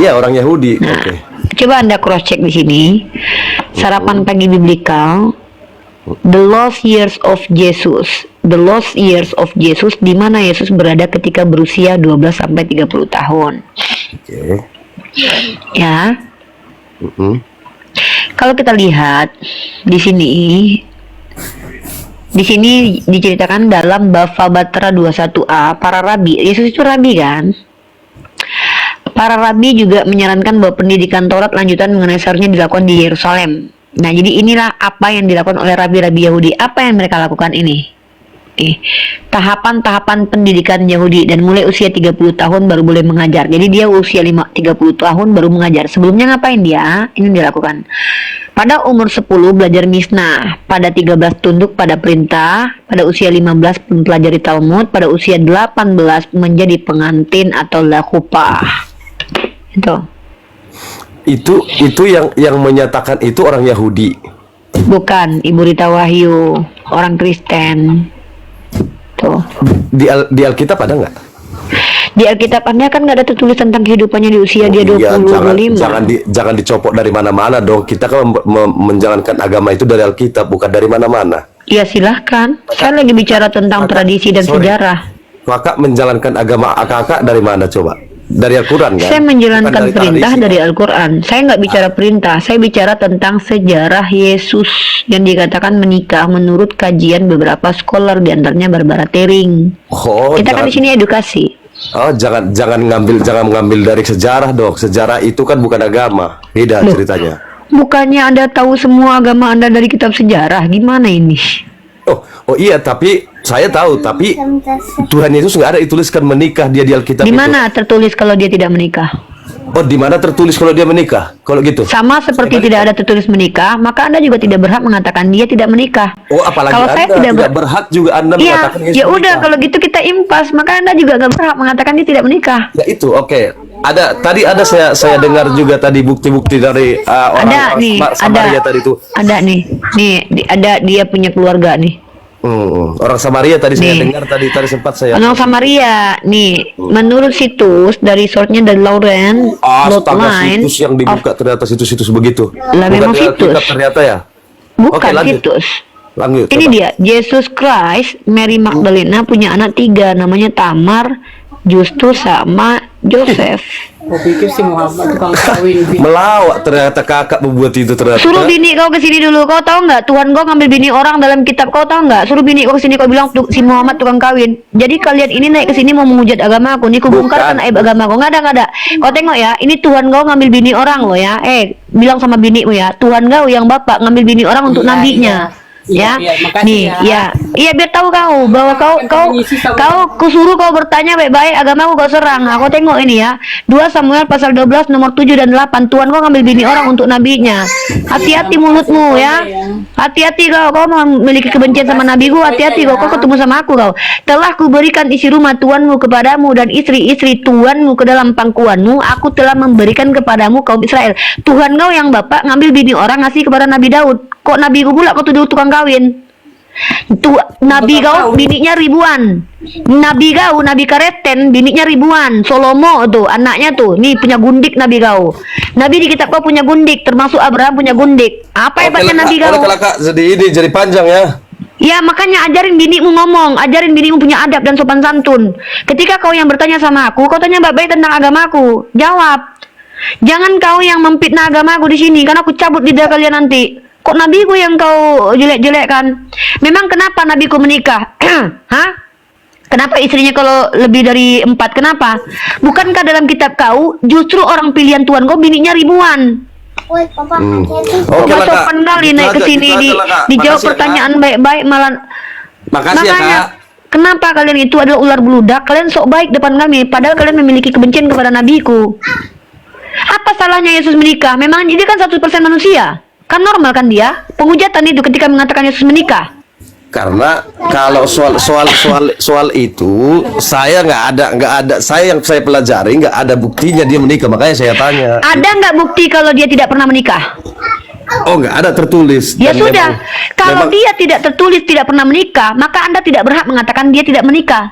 Iya orang Yahudi. Oke. Coba Anda cross check di sini. Sarapan pagi biblikal. The lost years of Jesus. The lost years of Jesus, di mana Yesus berada ketika berusia 12 sampai 30 tahun. Oke. Ya. Kalau kita lihat di sini diceritakan dalam Bava Batra 21a, para rabi, Yesus itu rabi kan? Para rabi juga menyarankan bahwa pendidikan Taurat lanjutan mengenai seharusnya dilakukan di Yerusalem. Nah, jadi inilah apa yang dilakukan oleh rabi-rabi Yahudi. Apa yang mereka lakukan ini? Tahapan-tahapan pendidikan Yahudi, dan mulai usia 30 tahun baru boleh mengajar. Jadi dia usia 30 tahun baru mengajar. Sebelumnya ngapain dia? Ini dilakukan. Pada umur 10 belajar Mishnah, pada 13 tunduk pada perintah, pada usia 15 mempelajari Talmud, pada usia 18 menjadi pengantin atau lakupah. Itu yang menyatakan itu orang Yahudi. Bukan, Ibu Rita Wahyu, orang Kristen. Tuh. Di Alkitab ada nggak? Di Alkitab Anda kan nggak ada tertulis tentang kehidupannya di usia dia 20, Iya, 25. jangan dicopot dari mana-mana dong. Kita kan menjalankan agama itu dari Alkitab, bukan dari mana-mana. Ya silahkan. Saya lagi bicara tentang tradisi dan sejarah. Kakak menjalankan agama kakak dari mana coba? Dari Al-Quran kan? Saya menjalankan Bukan dari perintah tradisi. dari Al-Quran. Saya nggak bicara perintah. Saya bicara tentang sejarah Yesus yang dikatakan menikah menurut kajian beberapa scholar, diantaranya Barbara Tering. Oh, Kita kan di sini edukasi. Oh, jangan mengambil dari sejarah dong. Sejarah itu kan bukan agama. Beda Loh. ceritanya. Bukannya Anda tahu semua agama Anda dari kitab sejarah? Gimana ini? Oh iya, tapi saya tahu, tapi Tuhan Yesus nggak ada dituliskan menikah dia di Alkitab Di itu. mana tertulis kalau dia tidak menikah? Oh, di mana tertulis kalau dia menikah? Kalau gitu. Sama seperti tidak ada tertulis menikah, maka Anda juga tidak berhak mengatakan dia tidak menikah. Oh, apalagi Kalau Anda saya tidak berhak juga Anda Iya, mengatakan Yesus ya udah menikah. kalau gitu kita impas, maka Anda juga nggak berhak mengatakan dia tidak menikah. Ya itu, oke. Tadi ada saya dengar juga tadi bukti-bukti dari Ada orang nih, Samaria ada. tadi itu. Ada nih, ada dia punya keluarga nih. Orang Samaria tadi saya Nih. dengar tadi sempat saya. Orang Samaria nih, menurut situs dari source-nya dari Lauren Astaga, Bloodline situs yang dibuka ternyata situs-situs begitu. Lah, memang di situs. Alkitab ternyata ya. bukan Oke, lanjut. situs. Lanjut. Ini coba. dia, Jesus Christ, Mary Magdalena punya anak 3, namanya Tamar, Justus sama Joseph. Kau pikir si Muhammad tukang kawin. Melawak ternyata kakak membuat itu ternyata. Suruh bini kau kesini dulu. Kau tahu nggak? Tuhan kau ngambil bini orang dalam kitab. Kau tahu nggak? Suruh bini kau kesini. Kau bilang si Muhammad tukang kawin. Jadi kalian ini naik kesini mau menghujat agama aku. Nih ku bongkarkan aib agama kau. Nggak ada. Kau tengok ya. Ini Tuhan kau ngambil bini orang loh ya. Bilang sama binimu ya. Tuhan kau yang bapak ngambil bini orang untuk Iya, nabinya. iya. Ya, Iya, makasih nih, ya. iya biar tahu kau bahwa kau kusuruh kau bertanya baik-baik agamaku kau serang. Aku tengok ini ya. 2 Samuel pasal 12 nomor 7 dan 8. Tuhan kau ngambil bini orang untuk nabinya. Hati-hati mulutmu ya. Hati-hati kau memiliki kebencian sama nabiku. Hati-hati kau ketemu sama aku kau. Telah kuberikan isi rumah Tuhanmu kepadamu dan istri-istri Tuhanmu ke dalam pangkuanmu. Aku telah memberikan kepadamu kaum Israel. Tuhan kau yang bapak ngambil bini orang ngasih kepada Nabi Daud. Kok nabi ku pula kau tuduh tukang kawin? Nabi kau bininya ribuan. Nabi kau, Nabi Kareten bininya ribuan. Solomo tuh anaknya tuh. Nih punya gundik nabi kau. Nabi di kitab kau punya gundik, termasuk Abraham punya gundik. Apa hebatnya nabi kau? Kak, jadi panjang ya. Ya makanya ajarin binimu ngomong, ajarin binimu punya adab dan sopan santun. Ketika kau yang bertanya sama aku, kau tanya baik-baik tentang agamaku. Jawab. Jangan kau yang memfitnah agamaku di sini, karena aku cabut lidah kalian nanti. Kok nabiku yang kau jelek-jelekkan? Memang kenapa nabiku menikah? Hah? Kenapa istrinya kalau lebih dari 4? Kenapa? Bukankah dalam kitab kau justru orang pilihan Tuhan kau bininya ribuan? Oke Kok lah, Kak. sopan kali Gitu naik aja, ke sini gitu aja lah, Kak. dijawab Makasih ya, Kak. pertanyaan baik-baik malah. Makasih ya, Makanya Kak. kenapa kalian itu adalah ular beludak? Kalian sok baik depan kami, padahal kalian memiliki kebencian kepada nabiku. Apa salahnya Yesus menikah? Memang dia kan 100% manusia. Kan normal kan dia? Penghujatan itu ketika mengatakan Yesus menikah. Karena kalau soal itu saya nggak ada saya pelajari nggak ada buktinya dia menikah, makanya saya tanya. Ada nggak bukti kalau dia tidak pernah menikah? Oh, nggak ada tertulis. Ya Dan sudah, kalau memang dia tidak tertulis tidak pernah menikah, maka Anda tidak berhak mengatakan dia tidak menikah.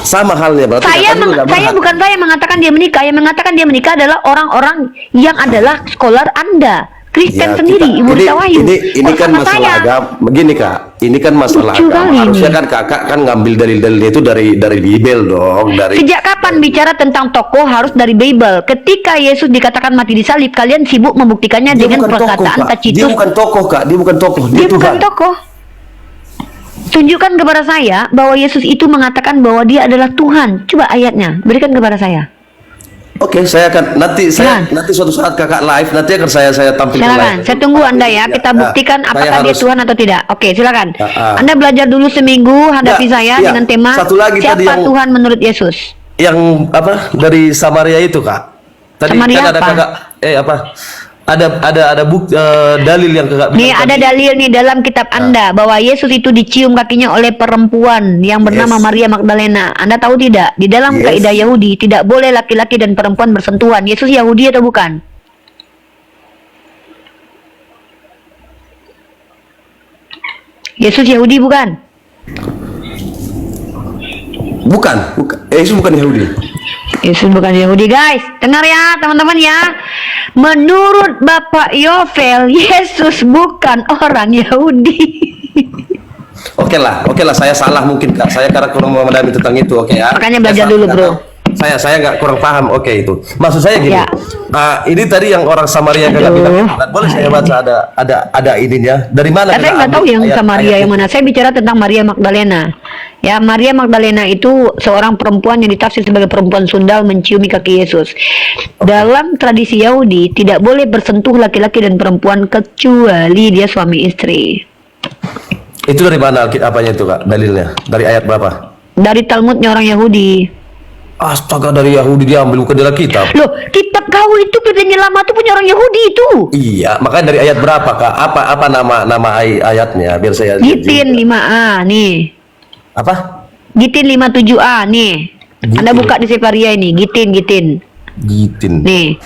sama halnya berarti Saya kakak juga nggak berhak. bukan saya mengatakan dia menikah. Yang mengatakan dia menikah adalah orang-orang yang adalah scholar Anda. Kristen Ya, sendiri, Ibu Rita Wahyu. ini Kok kan sama masalah saya? agama. Begini Kak, ini kan masalah Lucu agama. kali Harusnya ini. kan kakak kan ngambil dalil-dalilnya itu dari Bible dong, dari. Sejak kapan bicara tentang tokoh harus dari Bible? Ketika Yesus dikatakan mati di salib, kalian sibuk membuktikannya Dia dengan bukan tokoh, perkataan Kak. Tacitus. Dia bukan tokoh Kak, dia bukan tokoh, dia Dia bukan Tuhan. tokoh. Tunjukkan kepada saya bahwa Yesus itu mengatakan bahwa dia adalah Tuhan. Coba ayatnya, berikan kepada saya. Oke, saya akan nanti nanti suatu saat kakak live nanti akan saya tampilkan Silakan, live. saya tunggu Anda ya. Kita buktikan Saya apakah dia harus- Tuhan atau tidak. Oke, silakan. Ah. Anda belajar dulu seminggu hadapi Ya, saya ya. dengan tema Satu lagi siapa tadi yang- Tuhan menurut Yesus. Yang apa dari Samaria itu kak? Tadi Samaria kan ada apa? kakak ada bukti dalil yang kakak Nih bilang ada tadi. dalil nih dalam kitab Anda bahwa Yesus itu dicium kakinya oleh perempuan yang bernama Yes. Maria Magdalena. Anda tahu tidak? Di dalam Yes. kaidah Yahudi tidak boleh laki-laki dan perempuan bersentuhan. Yesus Yahudi atau bukan? Yesus Yahudi bukan? Bukan. Yesus bukan Yahudi. Yesus bukan Yahudi, guys. Dengar ya, teman-teman ya. Menurut Bapak Yovel, Yesus bukan orang Yahudi. Oke lah, saya salah mungkin kak. Saya karena kurang memahami tentang itu, oke ya. Makanya Saya belajar salah, dulu, nggak bro. tahu. Saya nggak kurang paham, oke itu. Maksud saya gini. Ya. Ini tadi yang orang Samaria yang kakak Aduh. bilang. Boleh saya baca ada ininya. Dari mana? Saya nggak tahu yang Samaria yang mana. Saya bicara tentang Maria Magdalena. Ya, Maria Magdalena itu seorang perempuan yang ditafsir sebagai perempuan sundal menciumi kaki Yesus. Dalam tradisi Yahudi tidak boleh bersentuh laki-laki dan perempuan kecuali dia suami istri. Itu dari mana apanya itu kak? Dalilnya? Dari ayat berapa? Dari Talmudnya orang Yahudi. Astaga, dari Yahudi dia ambil, bukan dari kitab. Loh, kitab kau itu Perjanjian Lama itu punya orang Yahudi itu. Iya, makanya dari ayat berapa kak? Apa nama ayatnya? Biar saya. Gitin 5a nih. Apa? Gitin 57a nih. Anda Gitin. buka di Separia ini, Gitin. Gitin. Nih,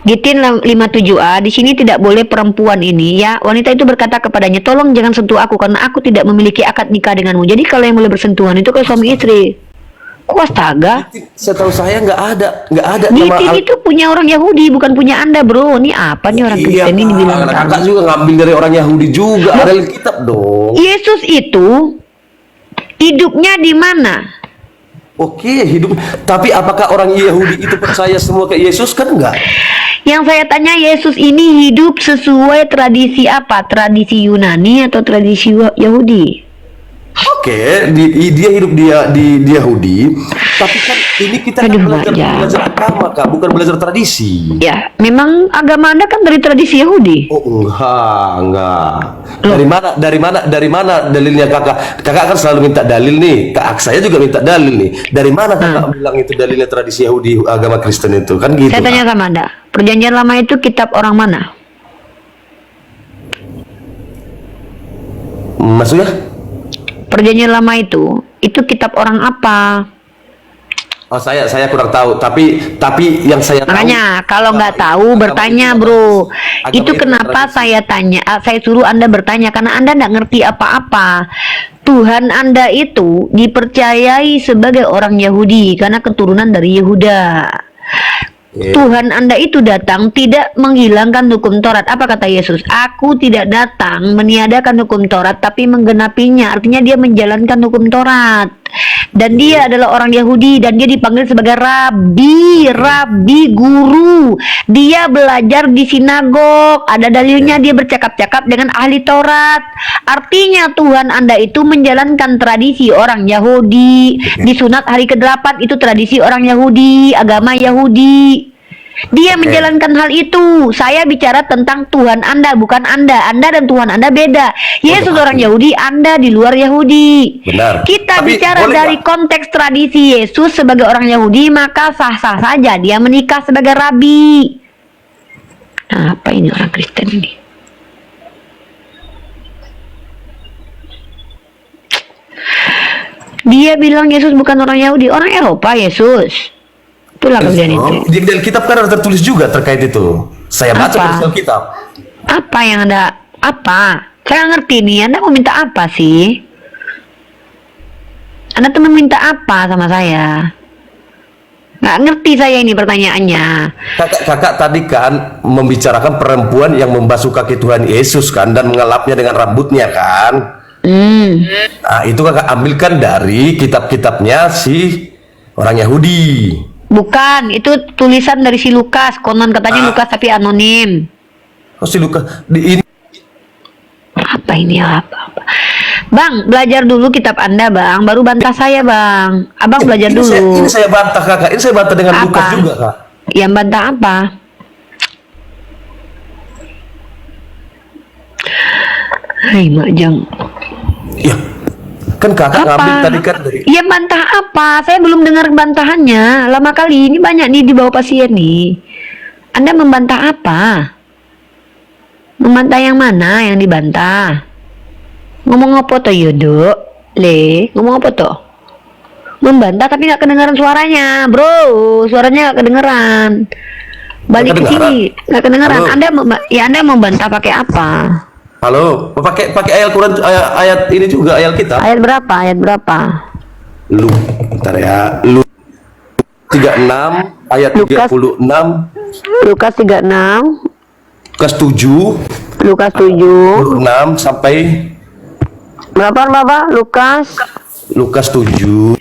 Gitin 57a, di sini tidak boleh perempuan ini ya. Wanita itu berkata kepadanya, tolong jangan sentuh aku karena aku tidak memiliki akad nikah denganmu. Jadi kalau yang boleh bersentuhan itu kayak suami istri. Kok astaga? Setahu saya nggak ada Gitin itu punya orang Yahudi, bukan punya Anda, bro. Ini apa nih orang Kristen ini bilang kakak juga ngambil dari orang Yahudi juga. Ada di kitab dong. Yesus itu hidupnya di mana? Oke, hidup. Tapi apakah orang Yahudi itu percaya semua ke Yesus? Kan enggak. Yang saya tanya, Yesus ini hidup sesuai tradisi apa? Tradisi Yunani atau tradisi Yahudi? Oke, dia hidup di Yahudi, tapi kan ini kita kan Aduh, belajar agama kak, bukan belajar tradisi. Ya, memang agama Anda kan dari tradisi Yahudi. Oh enggak. Dari mana dalilnya kakak? Kakak kan selalu minta dalil nih. Kak saya juga minta dalil nih. Dari mana kakak bilang itu dalilnya tradisi Yahudi agama Kristen itu kan gitu? Saya tanya Kak? sama Anda, Perjanjian Lama itu kitab orang mana? Maksudnya? Perjanjian Lama itu kitab orang apa? Oh saya kurang tahu. Tapi yang saya tahu. Makanya kalau nggak tahu bertanya, bro. Itu kenapa saya tanya, saya suruh Anda bertanya karena Anda nggak ngerti apa-apa. Tuhan Anda itu dipercayai sebagai orang Yahudi karena keturunan dari Yehuda. Tuhan Anda itu datang tidak menghilangkan hukum Taurat. Apa kata Yesus? Aku tidak datang meniadakan hukum Taurat tapi menggenapinya. Artinya dia menjalankan hukum Taurat. Dan dia adalah orang Yahudi dan dia dipanggil sebagai rabi, guru. Dia belajar di sinagog. Ada dalilnya dia bercakap-cakap dengan ahli Taurat. Artinya Tuhan Anda itu menjalankan tradisi orang Yahudi. Disunat hari ke-8 itu tradisi orang Yahudi, agama Yahudi. Dia menjalankan hal itu. Saya bicara tentang Tuhan Anda, bukan Anda. Anda dan Tuhan Anda beda. Yesus orang Yahudi, Anda di luar Yahudi. Benar. Kita Tapi bicara boleh dari nggak? konteks tradisi Yesus sebagai orang Yahudi, maka sah-sah saja dia menikah sebagai rabi. Nah, apa ini orang Kristen ini? Dia bilang Yesus bukan orang Yahudi, orang Eropa Yesus. Itulah kejadian itu. Di dalam kitab kan ada tertulis juga terkait itu. Saya baca Apa? di dalam kitab. Apa yang Anda, apa? Saya nggak ngerti nih, Anda mau minta apa sih? Anda tuh meminta apa sama saya? Nggak ngerti saya ini pertanyaannya. Kakak tadi kan membicarakan perempuan yang membasuh kaki Tuhan Yesus kan dan mengelapnya dengan rambutnya kan. Nah, itu kakak ambilkan dari kitab-kitabnya si orang Yahudi. Bukan, itu tulisan dari si Lukas. Konon katanya Lukas tapi anonim. Oh si Lukas ini Apa ini apa? Bang, belajar dulu kitab Anda, Bang. Baru bantah saya, Bang. Abang belajar dulu. Ini saya bantah kakak. Ini saya bantah dengan Apa? Lukas juga kak. Yang bantah apa? Hai Majang. Ya, kan kakak ngambil tadi kan dari Iya bantah apa? Saya belum dengar bantahannya. Lama kali ini banyak nih di bawah pasien nih. Anda membantah apa? Membantah yang mana yang dibantah? Ngomong apa toh Yodo? Le, ngomong apa toh? Membantah tapi nggak kedengaran suaranya, bro. Suaranya nggak kedengaran. Balik ke sini, nggak kedengaran. Halo. Anda membantah pakai apa? halo, pakai ayat Quran, ayat ini juga ayat kita. Ayat berapa? Ayat berapa? Lu, bentar ya. Lu 36 ayat Lukas. 36 Lukas 36, Lukas 7 Lukas 7. 6 sampai Berapa? Lukas 7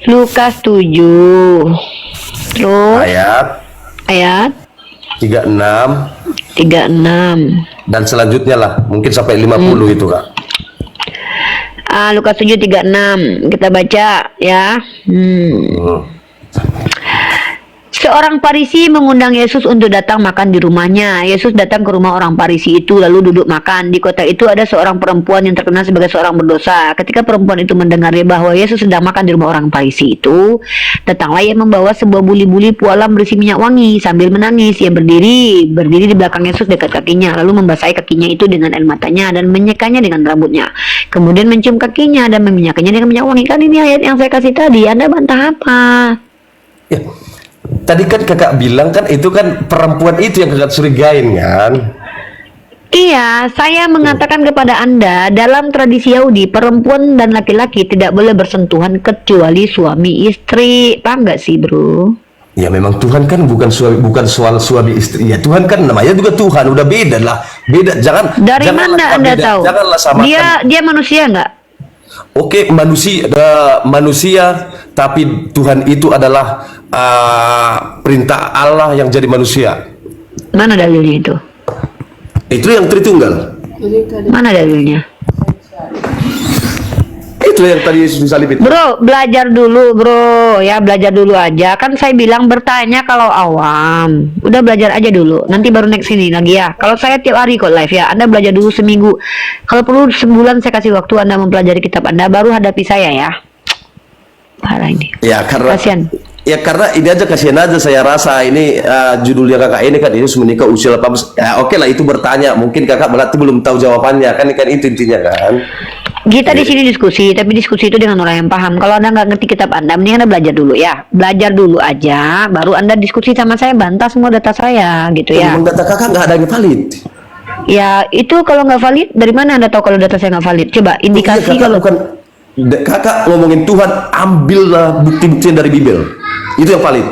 Lukas 7. Terus ayat 36 36. dan selanjutnya lah, mungkin sampai 50 itu Kak. Lukas 7 36 kita baca ya. Seorang Farisi mengundang Yesus untuk datang makan di rumahnya. Yesus datang ke rumah orang Farisi itu lalu duduk makan. Di kota itu ada seorang perempuan yang terkenal sebagai seorang berdosa. Ketika perempuan itu mendengarnya bahwa Yesus sedang makan di rumah orang Farisi itu, datanglah ia membawa sebuah buli-buli pualam berisi minyak wangi. Sambil menangis ia berdiri di belakang Yesus dekat kakinya, lalu membasahi kakinya itu dengan air matanya dan menyekanya dengan rambutnya. Kemudian mencium kakinya dan meminyakinya dengan minyak wangi. Kan ini ayat yang saya kasih tadi. Anda bantah apa? Ya. Tadi kan kakak bilang kan itu kan perempuan itu yang kakak curigain kan. Iya, saya mengatakan kepada Anda, dalam tradisi Yahudi, perempuan dan laki-laki tidak boleh bersentuhan kecuali suami istri. Paham nggak sih, bro? Ya memang Tuhan kan bukan soal suami istri. Ya Tuhan kan namanya juga Tuhan, udah beda lah. Beda, Dari janganlah mana Anda beda. tahu? Janganlah samakan. Dia manusia nggak? Oke, manusia, tapi Tuhan itu adalah perintah Allah yang jadi manusia. Mana dalilnya itu? Itu yang Tritunggal. Mana dalilnya? Itu yang tadi Yesus disalib itu. Bro, belajar dulu, bro. Ya, belajar dulu aja. Kan saya bilang bertanya kalau awam. Udah belajar aja dulu. Nanti baru next sini lagi ya. Kalau saya tiap hari kok live ya. Anda belajar dulu seminggu. Kalau perlu sebulan saya kasih waktu Anda mempelajari kitab Anda. Baru hadapi saya ya. Parah ini. Ya karena Kasian. Ya karena ini aja kasihan aja saya rasa ini judulnya kakak ini kan Yesus menikah usia 18. Ya oke lah itu bertanya. Mungkin kakak berarti belum tahu jawabannya kan itu intinya kan. Kita di sini diskusi, tapi diskusi itu dengan orang yang paham. Kalau Anda nggak ngerti kitab Anda, mending Anda belajar dulu ya. Belajar dulu aja, baru Anda diskusi sama saya, bantah semua data saya, gitu ya. Memang data kakak nggak ada yang valid. Ya, itu kalau nggak valid, dari mana Anda tahu kalau data saya nggak valid? Coba indikasi Iya, kakak kalau... bukan kakak ngomongin Tuhan, ambillah bukti-bukti dari Bible. Itu yang valid.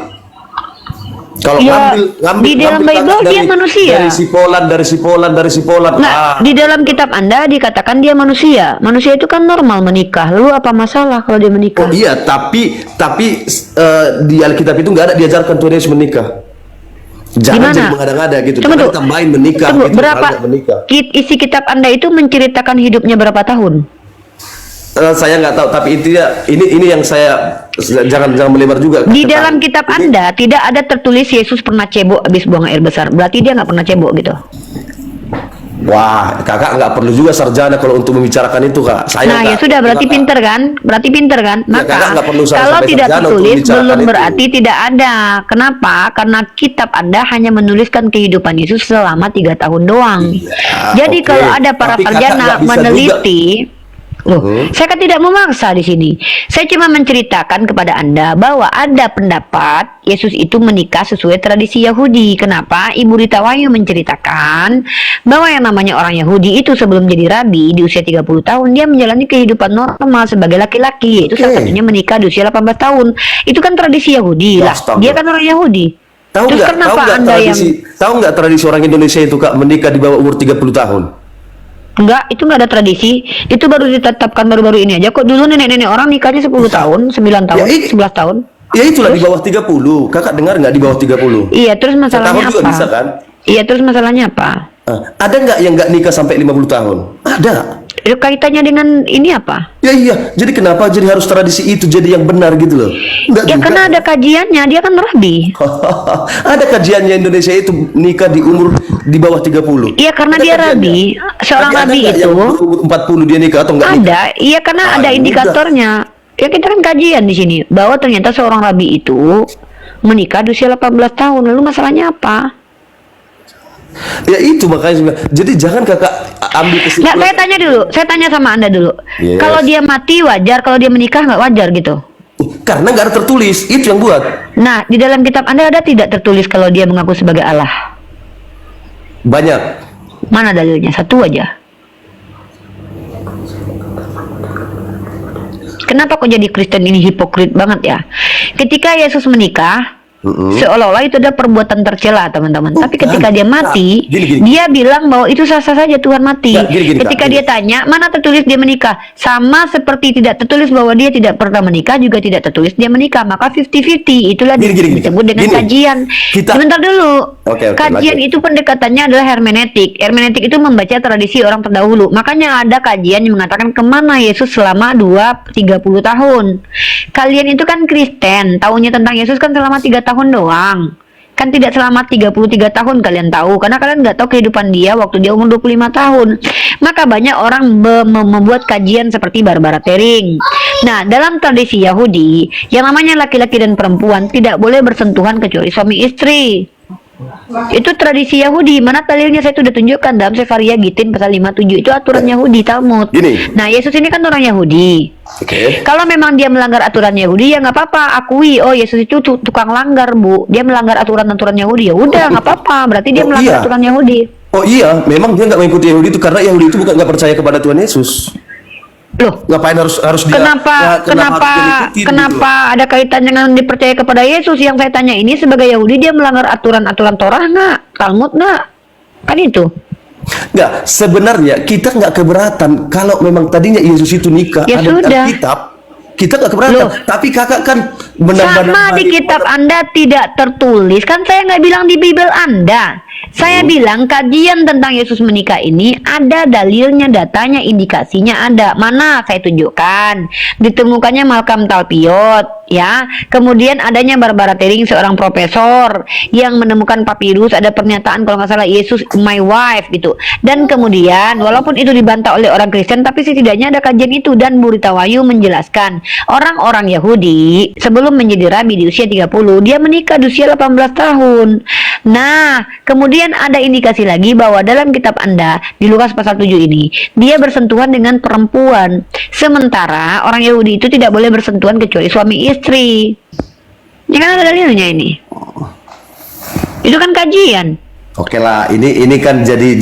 Kalau Ya, ngambil di dalam Bible dia manusia. dari si Poland. Nah, di dalam kitab Anda dikatakan dia manusia. Manusia itu kan normal menikah. Lalu apa masalah kalau dia menikah? Oh iya, tapi di Alkitab itu nggak ada diajarkan Tuhan Yesus menikah. Jangan Gimana? jadi mengada-ngada gitu. Tunggu, Jangan tunggu. tambahin menikah Tunggu, gitu. berapa nggak menikah. isi kitab Anda itu menceritakan hidupnya berapa tahun? Saya nggak tahu, tapi intinya ini yang saya jangan melebar juga. Di dalam kitab Anda tidak ada tertulis Yesus pernah cebok habis buang air besar. Berarti dia nggak pernah cebok gitu. Wah, kakak nggak perlu juga sarjana kalau untuk membicarakan itu kak. Saya Nah, ya nggak- sudah berarti kakak- pinter kan? Berarti pinter kan? Ya, Maka kakak nggak perlu kalau sampai tidak sarjana untuk tertulis membicarakan belum itu. berarti tidak ada. Kenapa? Karena kitab Anda hanya menuliskan kehidupan Yesus selama 3 tahun doang. Jadi oke. kalau ada para Tapi kakak sarjana nggak bisa meneliti, loh, saya kan tidak memaksa di sini. Saya cuma menceritakan kepada Anda bahwa ada pendapat Yesus itu menikah sesuai tradisi Yahudi. Kenapa? Ibu Rita Wahyu menceritakan bahwa yang namanya orang Yahudi itu sebelum jadi rabi di usia 30 tahun dia menjalani kehidupan normal sebagai laki-laki, yaitu Oke. salah satunya menikah di usia 18 tahun. Itu kan tradisi Yahudi lah. Astaga. Dia kan orang Yahudi. Tahu Terus nggak? kenapa Anda yang Tahu nggak tradisi orang Indonesia itu kak menikah di bawah umur 30 tahun? enggak, itu enggak ada tradisi. Itu baru ditetapkan baru-baru ini aja kok. Dulu nenek-nenek orang nikahnya 10 tahun, 9 tahun, Ya, ini- 11 tahun. Ya itulah di bawah 30. Kakak dengar nggak di bawah 30? Iya, terus masalahnya Setahun juga apa? bisa kan? Iya, terus masalahnya apa? Ada nggak yang nggak nikah sampai 50 tahun? Ada. Kaitannya dengan ini apa? Ya iya, jadi kenapa jadi harus tradisi itu jadi yang benar gitu loh? Enggak Ya juga. karena ada kajiannya, dia kan rabi. Ada kajiannya Indonesia itu nikah di umur di bawah 30. Iya karena Ada dia kajiannya. rabi. Seorang Tapi ada rabi nggak itu yang umur 40 dia nikah atau enggak nikah? ada, iya karena ada udah. indikatornya. Ya kita kan kajian di sini bahwa ternyata seorang rabi itu menikah di usia 18 tahun. Lalu masalahnya apa? Ya itu makanya saya bilang, jadi jangan kakak ambil Nggak, kesimpulan. saya tanya dulu. Saya tanya sama Anda dulu. Yes. Kalau dia mati wajar, kalau dia menikah nggak wajar gitu. Karena nggak ada tertulis, itu yang buat. Nah, di dalam kitab Anda ada tidak tertulis kalau dia mengaku sebagai Allah? Banyak. Mana dalilnya? Satu aja. Kenapa kok jadi Kristen ini hipokrit banget ya? Ketika Yesus menikah, seolah-olah itu ada perbuatan tercela, teman-teman. Tapi ketika dia mati, Gini. dia bilang bahwa itu sah-sah saja Tuhan mati. Nggak, gini, Ketika Kak, dia tanya, mana tertulis dia menikah? Sama seperti tidak tertulis bahwa dia tidak pernah menikah, juga tidak tertulis dia menikah. Maka 50-50. Itulah Gini. disebut dengan Gini. kajian. Sebentar dulu. Oke, Kajian lanjut. itu pendekatannya adalah hermeneutik. Hermeneutik itu membaca tradisi orang terdahulu. Makanya ada kajian yang mengatakan kemana Yesus selama 30 tahun. Kalian itu kan Kristen, tahunya tentang Yesus kan selama 3 tahun doang. Kan tidak selama 33 tahun kalian tahu, karena kalian nggak tahu kehidupan dia waktu dia umur 25 tahun. Maka banyak orang membuat kajian seperti Barbara Tering. Nah, dalam tradisi Yahudi, yang namanya laki-laki dan perempuan tidak boleh bersentuhan kecuali suami istri. Itu tradisi Yahudi. Mana dalilnya? Saya sudah tunjukkan dalam Sefaria Gitin pasal 57. Itu aturan Yahudi, Talmud. Gini. Nah, Yesus ini kan orang Yahudi. Oke. Kalau memang dia melanggar aturan Yahudi, ya nggak apa-apa, akui. Oh, Yesus itu tukang langgar, Bu. Dia melanggar aturan-aturan Yahudi. Ya udah, nggak apa-apa. Berarti dia melanggar aturan Yahudi. Oh iya, memang dia nggak mengikuti Yahudi itu karena Yahudi itu bukan nggak percaya kepada Tuhan Yesus. Loh, Ngapain harus dia? kenapa harus dia ikutin gitu? ada kaitannya dengan dipercaya kepada Yesus? Yang saya tanya ini sebagai Yahudi dia melanggar aturan-aturan Torah nggak? Talmud nggak? Kan itu. Nggak, sebenarnya kita nggak keberatan kalau memang tadinya Yesus itu nikah Ya ada di sudah. Alkitab, kita nggak keberatan. Loh. Tapi kakak kan Sama di kitab Anda tidak tertulis. Kan saya nggak bilang di Bible Anda. Saya bilang kajian tentang Yesus menikah ini ada dalilnya, datanya, indikasinya ada. Mana saya tunjukkan? Ditemukannya Malcolm Talpiot, ya. Kemudian adanya Barbara Tering, seorang profesor yang menemukan papirus, ada pernyataan kalau nggak salah Yesus my wife gitu. Dan kemudian walaupun itu dibantah oleh orang Kristen, tapi setidaknya ada kajian itu. Dan Burita Wahyu menjelaskan orang-orang Yahudi sebelum menjadi rabi di usia 30, dia menikah di usia 18 tahun. Nah, kemudian ada indikasi lagi bahwa dalam kitab Anda di Lukas pasal 7 ini dia bersentuhan dengan perempuan. Sementara orang Yahudi itu tidak boleh bersentuhan kecuali suami istri. Ya kan ada dalilnya ini. Itu kan kajian. Oke lah, ini kan jadi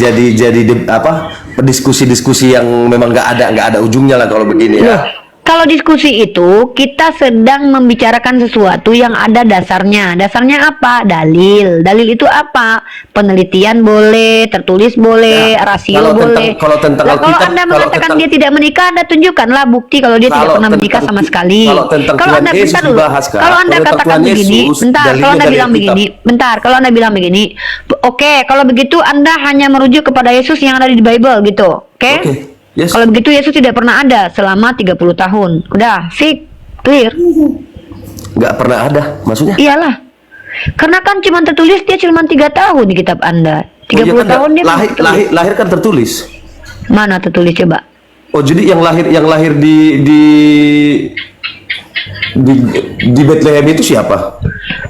diskusi-diskusi yang memang nggak ada ujungnya lah kalau begini ya. Kalau diskusi itu kita sedang membicarakan sesuatu yang ada dasarnya. Dasarnya apa? Dalil. Dalil itu apa? Penelitian boleh, tertulis boleh, Ya, rasio boleh. kalau tentang Lah, kalau Alkitab, Anda kalau mengatakan tentang- dia tidak menikah, Anda tunjukkanlah bukti kalau dia tidak Kalau pernah menikah tentang- sama sekali. kalau tentang Tuhan Anda Yesus bentar dulu. dibahas, Kak. Kalau Anda Kalau tentang katakan Tuhan begini, Yesus, bentar. Kalau dalilnya Anda dari bilang Alkitab. begini, bentar. Kalau Anda bilang begini, oke. Kalau begitu Anda hanya merujuk kepada Yesus yang ada di Bible gitu, oke? Oke, yes. Kalau begitu Yesus tidak pernah ada selama 30 tahun. Udah, fix, clear. Nggak pernah ada, maksudnya? Iyalah. Karena kan cuma tertulis dia cuma 3 tahun di kitab Anda. 30 Oh, iya kan, tahun dia lahir, tertulis. lahir kan tertulis. Mana tertulis coba? Oh, jadi yang lahir di Bethlehem itu siapa?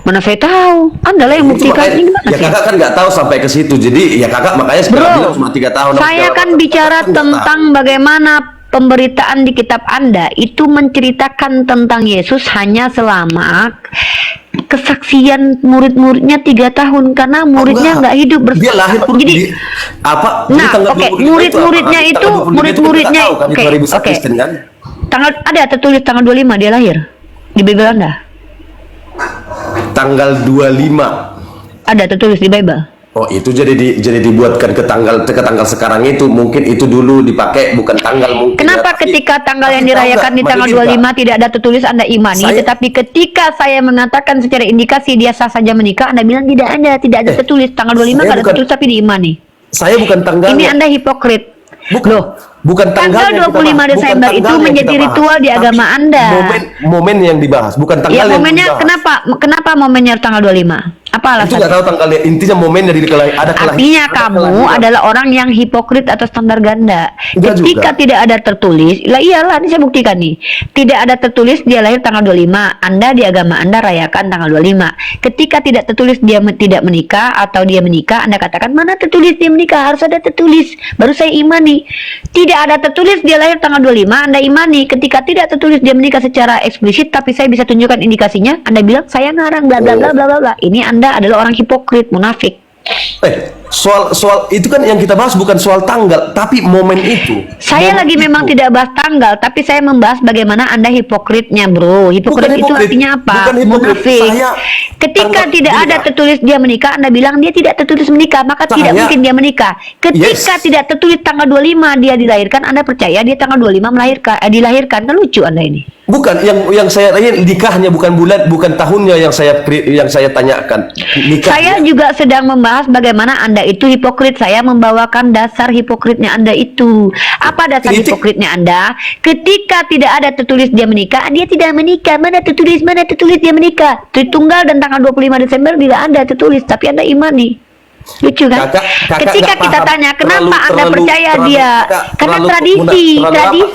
Mana saya tahu. Anda lah yang Itu buktikan makanya- ini gimana ya sih? kakak kan nggak tahu sampai ke situ. Jadi ya kakak makanya sekarang bilang cuma 3 tahun. Saya kan bicara tentang bagaimana pemberitaan di kitab Anda itu menceritakan tentang Yesus hanya selama kesaksian murid-muridnya 3 tahun karena muridnya nggak hidup bersama. Dia lahir pun Jadi jadi nah, tanggal oke, 25 murid-muridnya itu, tanggal 25 murid-muridnya, kita tahu kan, oke, 2001 oke. Kristen kan? tanggal ada tertulis tanggal 25 dia lahir di Bible Anda. Tanggal 25. Ada tertulis di Bible. Oh, itu jadi dibuatkan ke tanggal sekarang itu. Mungkin itu dulu dipakai bukan tanggal mungkin. Kenapa ya, ketika tanggal yang tapi tahu dirayakan nggak, di tanggal Mbak Lita? 25 tidak ada tertulis Anda imani, tetapi ketika saya mengatakan secara indikasi dia sah saja menikah, Anda bilang tidak ada tertulis tanggal 25 saya nggak ada bukan- tertulis tapi diimani. Saya bukan tanggal. Ini Anda hipokrit. Bukan. Loh, Bukan Tanggal tanggalnya 25 Desember itu menjadi ritual di agama Anda. Momen yang dibahas, bukan Ya tanggal yang momennya dibahas. kenapa momennya tanggal 25? Apa Itu alasannya? nggak tahu tanggalnya, intinya momennya ada Artinya kamu adalah orang yang hipokrit atau standar ganda. Enggak Ketika juga. tidak ada tertulis, lah iyalah ini saya buktikan nih. Tidak ada tertulis dia lahir tanggal 25, Anda di agama Anda rayakan tanggal 25. Ketika tidak tertulis dia tidak menikah atau dia menikah, Anda katakan mana tertulis dia menikah, harus ada tertulis. Baru saya imani. Tidak ada tertulis dia lahir tanggal 25, Anda imani. Ketika tidak tertulis dia menikah secara eksplisit tapi saya bisa tunjukkan indikasinya, Anda bilang saya ngarang bla bla bla bla bla bla. Ini Anda adalah orang hipokrit, munafik. Soal itu kan yang kita bahas bukan soal tanggal, tapi momen itu. Saya Momen lagi itu. memang tidak bahas tanggal, tapi saya membahas bagaimana Anda hipokritnya, bro. Hipokrit Bukan itu hipokrit. artinya apa? Bukan hipokrit. Munafik. Saya Ketika tanggal- tidak gini, ada Kak. tertulis dia menikah, Anda bilang dia tidak tertulis menikah, maka tidak Saya- mungkin dia menikah. Ketika Yes. tidak tertulis tanggal 25 dia dilahirkan, Anda percaya dia tanggal 25 dilahirkan. Kan lucu Anda ini. Bukan yang saya tanya nikahnya, bukan bulan, bukan tahunnya yang saya tanyakan. Nikahnya. Saya juga sedang membahas bagaimana Anda itu hipokrit. Saya membawakan dasar hipokritnya Anda itu. Apa dasar Kritik. hipokritnya Anda? Ketika tidak ada tertulis dia menikah, dia tidak menikah. Mana tertulis dia menikah? Tritunggal dan tanggal 25 Desember bila Anda tertulis, tapi Anda imani. Lucu kan? Kakak Ketika nggak kita paham. tanya kenapa Anda Terlalu- percaya terlalu- dia? Kakak Karena terlalu tradisi. naif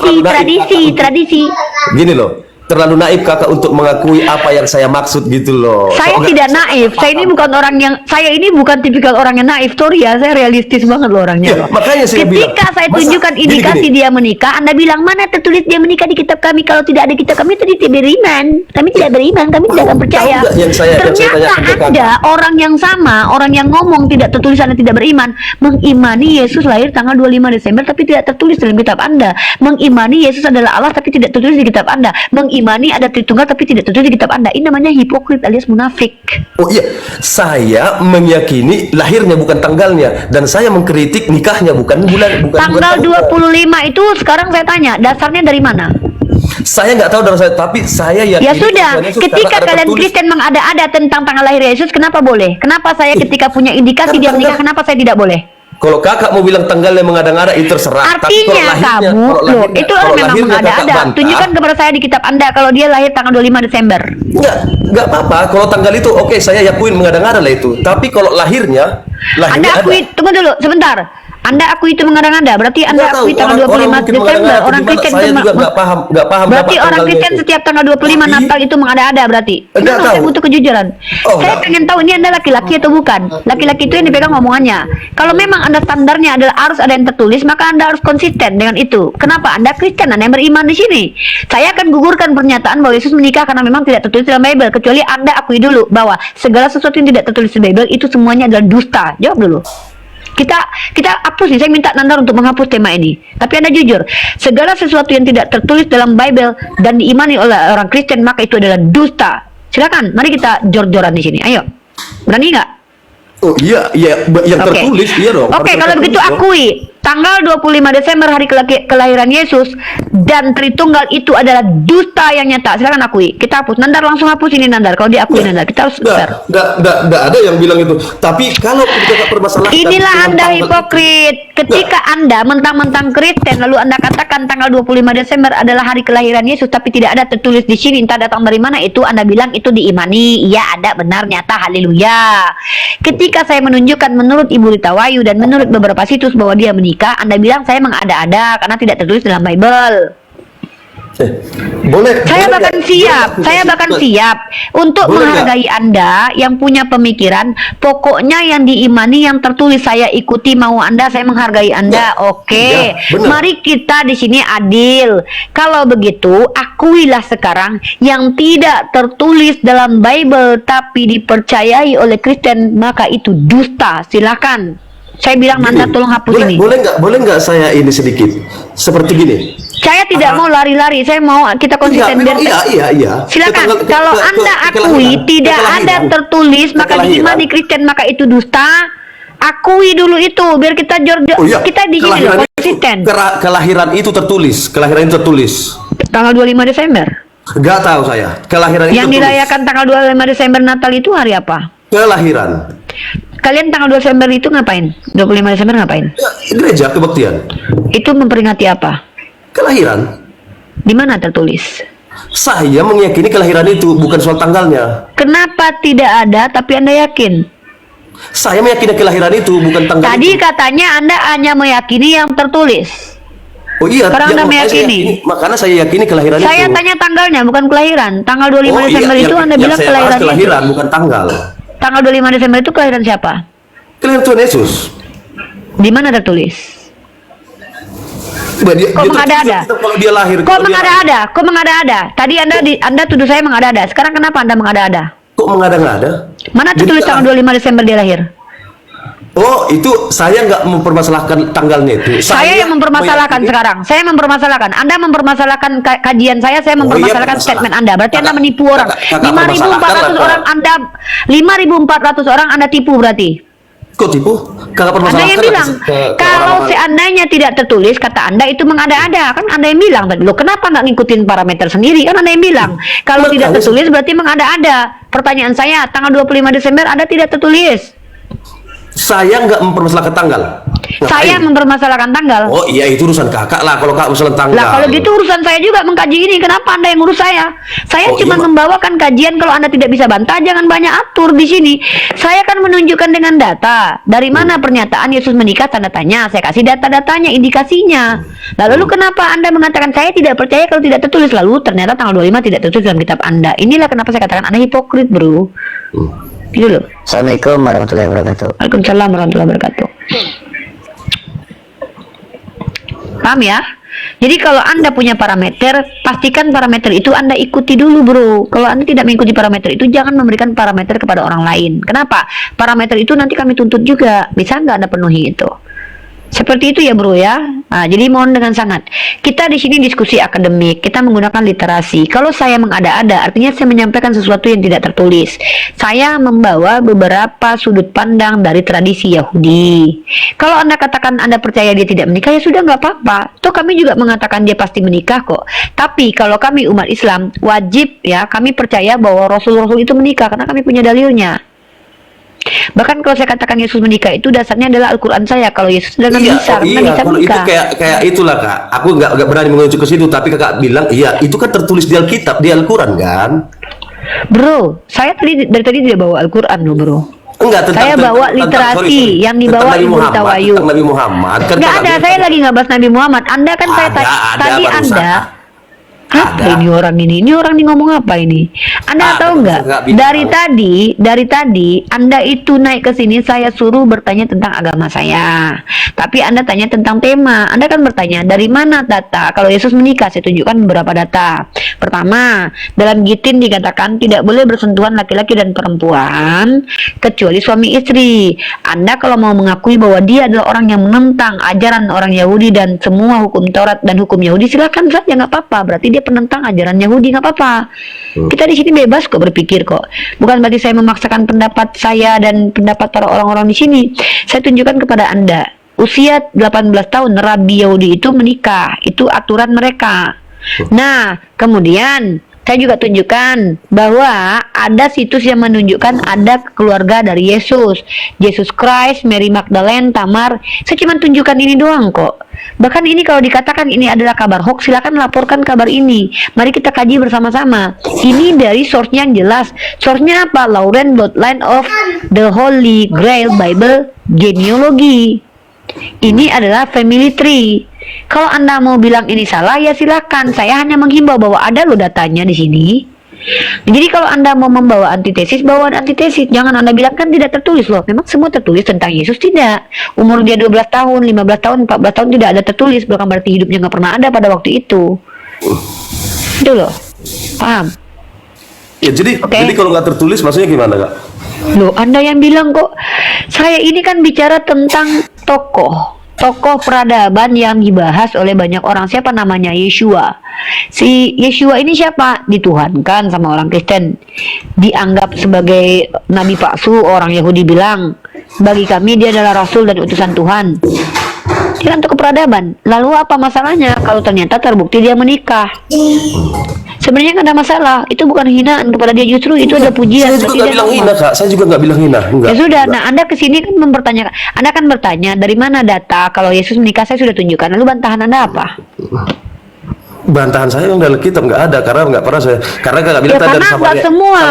Gini loh, terlalu naif kakak untuk mengakui apa yang saya maksud gitu loh. Saya Kok tidak nggak- naif. Saya ini bukan tipikal orang yang naif. Sorry ya, saya realistis banget loh orangnya. Ya, loh. makanya saya bilang, Ketika saya masa- tunjukkan indikasi gini. dia menikah, Anda bilang mana tertulis dia menikah di kitab kami? Kalau tidak ada kitab kami, itu tidak beriman. Kami tidak beriman, kami tidak akan percaya. Tahu nggak yang saya Ternyata tanyakan ke kakak? Anda orang yang sama, orang yang ngomong tidak tertulis Anda tidak beriman, mengimani Yesus lahir tanggal 25 Desember tapi tidak tertulis dalam kitab Anda. Mengimani Yesus adalah Allah tapi tidak tertulis di kitab Anda. Mengimani ada Tritunggal tapi tidak tertulis di kitab Anda. Ini namanya hipokrit alias munafik. Oh iya, saya meyakini lahirnya bukan tanggalnya, dan saya mengkritik nikahnya bukan bulan, bukan Tanggal bukan 25 itu sekarang saya tanya, dasarnya dari mana? Saya nggak tahu dari saya, tapi saya yakin. Ya sudah, Tuhan Yesus ketika karena ada kalian tertulis. Kristen mengada-ada tentang tanggal lahir Yesus, kenapa boleh? Kenapa saya ketika punya indikasi kan dia menikah, tanggal- kenapa saya tidak boleh? Kalau kakak mau bilang tanggalnya mengada-ngada itu terserah. Tapi kalau Artinya lahirnya- kamu, kalau loh, lahirnya- itu kalau memang lahirnya kakak mengada-ada. bantah, Tunjukkan kepada saya di kitab Anda kalau dia lahir tanggal 25 Desember. nggak apa-apa. Kalau tanggal itu oke, saya yakuin mengada-ngada lah itu. Tapi kalau lahirnya Anda akui, ada. tunggu dulu, sebentar. Anda akui itu mengada-ngada, berarti Anda Nggak tahu, akui tanggal orang 25 mungkin Desember. mengada-ngada Orang atau Kristen gimana, saya itu juga nggak paham berarti berapa orang tanggalnya Kristen itu. setiap tanggal 25 Tapi- Natal itu mengada-ada berarti. Nggak Kenapa saya tahu. butuh kejujuran? Oh, Saya nggak. pengen tahu ini Anda laki-laki atau bukan. Laki-laki itu yang dipegang omongannya. Kalau memang Anda standarnya adalah harus ada yang tertulis, maka Anda harus konsisten dengan itu. Kenapa? Anda Kristen, Anda yang beriman di sini. Saya akan gugurkan pernyataan bahwa Yesus menikah karena memang tidak tertulis dalam Bible, kecuali Anda akui dulu bahwa segala sesuatu yang tidak tertulis di Bible itu semuanya adalah dusta. Jawab dulu. Kita hapus nih, saya minta Nandar untuk menghapus tema ini. Tapi Anda jujur, segala sesuatu yang tidak tertulis dalam Bible dan diimani oleh orang Kristen maka itu adalah dusta. Silakan, mari kita jor-joran di sini. Ayo. Berani nggak? Oh iya, yang Oke. tertulis iya dong. Oke, Harus kalau tertulis begitu dong. akui tanggal 25 Desember hari kelahiran Yesus dan Tritunggal itu adalah dusta yang nyata. Silakan akui. Kita hapus. Nandar langsung hapus ini Nandar. Kalau diakui Nandar, kita harus fair. Nggak ada yang bilang itu. Tapi kalau kita permasalahkan Inilah dengan Anda tanggal- hipokrit. Ketika Anda mentang-mentang Kristen lalu Anda katakan tanggal 25 Desember adalah hari kelahiran Yesus tapi tidak ada tertulis di sini entah datang dari mana, itu Anda bilang itu diimani. Iya, ada, benar, nyata, haleluya. Ketika saya menunjukkan menurut Ibu Rita Wayu dan menurut beberapa situs bahwa dia menikah, Anda bilang saya mengada-ada karena tidak tertulis dalam Bible. Boleh. Saya boleh bahkan nggak? siap, Boleh, saya bahkan boleh. siap untuk Boleh menghargai Anda yang punya pemikiran. Pokoknya yang diimani yang tertulis saya ikuti mau Anda, saya menghargai Anda. Ya, Oke, ya, benar. mari kita di sini adil. Kalau begitu, akuilah sekarang yang tidak tertulis dalam Bible tapi dipercayai oleh Kristen maka itu dusta. Silakan. Saya bilang Gini, Nanda tolong hapus ini. Boleh nggak saya ini sedikit seperti gini. Saya tidak mau lari-lari, saya mau kita konsisten. Iya, biar- iya. Silakan. Ke- Kalau ke- Anda ke- akui kelahiran. tidak Ke ada kelahiran. tertulis Ke maka kelahiran. diimani Kristen maka itu dusta. Akui dulu itu biar kita Oh iya, kita di sini kelahiran itu- konsisten. kelahiran itu tertulis. Kelahiran itu tertulis. Tanggal 25 Desember. Nggak tahu saya. Kelahiran itu Yang tertulis. dirayakan tanggal 25 Desember Natal itu hari apa? Kelahiran. Kalian tanggal 2 Desember itu ngapain? 25 Desember ngapain? Ya, gereja kebaktian. Itu memperingati apa? Kelahiran. Di mana tertulis? Saya meyakini kelahiran itu bukan soal tanggalnya. Kenapa tidak ada tapi Anda yakin? Saya meyakini kelahiran itu bukan tanggal. Tadi itu. katanya Anda hanya meyakini yang tertulis. Oh iya, Sekarang Anda makanya saya meyakini. makanya saya yakini kelahiran itu. Saya tanya tanggalnya, bukan kelahiran. Tanggal 25 Oh, Desember iya, itu Anda yang bilang saya bahas kelahiran kelahiran bukan tanggal. Tanggal 25 Desember itu kelahiran siapa? Kelahiran Tuhan Yesus. Di mana tertulis? Bah, Kok mengada-ada? Kalau dia lahir. Kok kalau dia mengada-ada? Kok mengada-ada? Tadi Anda tuduh saya mengada-ada. Sekarang kenapa Anda mengada-ada? Kok mengada-ngada? Mana tertulis Jadi, tanggal 25 Desember dia lahir? Oh, itu saya nggak mempermasalahkan tanggalnya itu. Saya yang mempermasalahkan meyakini- sekarang. Saya mempermasalahkan. Anda mempermasalahkan kajian saya Oh, iya, mempermasalahkan bermasalah. statement Anda. Berarti Anda Kakak- menipu orang. kakak 5.400 permasalahkan orang lah, Anda 5.400 orang Anda tipu berarti. Kok tipu? Kakak Anda permasalahkan yang lah bilang ke kalau orang-orang. seandainya tidak tertulis kata Anda itu mengada-ada, kan Anda yang bilang tadi. Loh, kenapa nggak ngikutin parameter sendiri? Kan Anda yang bilang kalau tidak Makanya- tertulis berarti mengada-ada. Pertanyaan saya, tanggal 25 Desember Anda tidak tertulis. Saya nggak mempermasalahkan tanggal. Saya Ngapain? mempermasalahkan tanggal. Oh iya, itu urusan kakak lah. Kalau kakak masalah tanggal. Lah kalau gitu urusan saya juga mengkaji ini. Kenapa Anda yang ngurus saya? Saya Oh, cuma iya, Mak. membawakan kajian. Kalau Anda tidak bisa bantah, jangan banyak atur di sini. Saya akan menunjukkan dengan data. Dari mana pernyataan Yesus menikah tanda tanya. Saya kasih data-datanya, indikasinya. Lalu kenapa Anda mengatakan saya tidak percaya kalau tidak tertulis? Lalu ternyata tanggal 25 tidak tertulis dalam kitab Anda. Inilah kenapa saya katakan Anda hipokrit, bro. Gitu loh. Assalamualaikum warahmatullahi wabarakatuh. Waalaikumsalam warahmatullahi wabarakatuh. Paham ya? Jadi kalau Anda punya parameter, pastikan parameter itu Anda ikuti dulu, bro. Kalau Anda tidak mengikuti parameter itu, jangan memberikan parameter kepada orang lain. Kenapa? Parameter itu nanti kami tuntut juga. Bisa nggak Anda penuhi itu? Seperti itu ya, bro ya. Nah, jadi mohon dengan sangat. Kita di sini diskusi akademik, kita menggunakan literasi. Kalau saya mengada-ada, artinya saya menyampaikan sesuatu yang tidak tertulis. Saya membawa beberapa sudut pandang dari tradisi Yahudi. Kalau Anda katakan Anda percaya dia tidak menikah, ya sudah nggak apa-apa. Toh kami juga mengatakan dia pasti menikah kok. Tapi kalau kami umat Islam, wajib ya, kami percaya bahwa Rasul-Rasul itu menikah karena kami punya dalilnya. Bahkan kalau saya katakan Yesus menikah itu dasarnya adalah Al-Quran saya. Kalau Yesus sudah Nabi Isa, iya, Nabi Isa kalau itu menikah. kayak itulah kak. Aku nggak berani mengerucut ke situ, tapi kakak bilang iya, itu kan tertulis di Alkitab, di Al-Quran kan? Bro, saya dari tadi tidak bawa Al-Quran loh, bro. Enggak, Saya bawa literasi yang dibawa Nabi Ibnu Muhammad, Tawayu. tentang Nabi Muhammad kan Nggak kakak ada, bilang- saya lagi nggak bahas Nabi Muhammad. Anda kan saya Ada, tadi barusan. Anda. Apa Ada. ini orang ini? Ini orang ini ngomong apa ini? Anda tahu nggak? nggak bilang. Dari tadi Anda itu naik ke sini saya suruh bertanya tentang agama saya. Tapi Anda tanya tentang tema. Anda kan bertanya dari mana data? Kalau Yesus menikah, saya tunjukkan beberapa data. Pertama, dalam Gitin dikatakan tidak boleh bersentuhan laki-laki dan perempuan kecuali suami istri. Anda kalau mau mengakui bahwa dia adalah orang yang menentang ajaran orang Yahudi dan semua hukum Taurat dan hukum Yahudi, silakan saja, nggak apa-apa. Berarti dia penentang ajaran Yahudi, nggak apa-apa. Kita di sini bebas kok berpikir kok. Bukan berarti saya memaksakan pendapat saya dan pendapat para orang-orang di sini. Saya tunjukkan kepada Anda, usia 18 tahun Rabi Yahudi itu menikah, itu aturan mereka. Nah, kemudian saya juga tunjukkan bahwa ada situs yang menunjukkan ada keluarga dari Yesus, Yesus Christ, Mary Magdalene, Tamar. Saya cuma tunjukkan ini doang kok. Bahkan ini kalau dikatakan ini adalah kabar hoax, silakan laporkan kabar ini. Mari kita kaji bersama-sama. Ini dari source-nya yang jelas. Source-nya apa? Lauren Bloodline of the Holy Grail Bible Genealogy. Ini adalah family tree. Kalau Anda mau bilang ini salah, ya silakan. Saya hanya menghimbau bahwa ada loh datanya di sini. Jadi kalau Anda mau membawa antitesis, bawa antitesis. Jangan Anda bilang kan tidak tertulis loh. Memang semua tertulis tentang Yesus, tidak. Umur dia 12 tahun, 15 tahun, 14 tahun tidak ada tertulis. Bukan berarti hidupnya nggak pernah ada pada waktu itu. Itu loh. Paham? Ya, jadi kalau nggak tertulis maksudnya gimana kak? Loh, Anda yang bilang kok. Saya ini kan bicara tentang tokoh peradaban yang dibahas oleh banyak orang. Siapa namanya? Yeshua. Si Yeshua ini siapa? Dituhankan sama orang Kristen, dianggap sebagai nabi palsu. Orang Yahudi bilang bagi kami dia adalah rasul dan utusan Tuhan. Ya kan untuk peradaban. Lalu apa masalahnya kalau ternyata terbukti dia menikah? Sebenarnya nggak ada masalah. Itu bukan hinaan kepada dia, justru itu ada pujian. Saya juga Berarti nggak dia bilang normal. hina, Kak. Saya juga nggak bilang hina. Enggak. Ya sudah, Enggak. nah Anda kesini kan mempertanyakan, Anda kan bertanya dari mana data kalau Yesus menikah, saya sudah tunjukkan. Lalu bantahan Anda apa? Bantahan saya yang dalam kitab nggak ada, karena nggak pernah saya. Karena Kakak bilang Ya, tadi dari karena Samaria. nggak semua.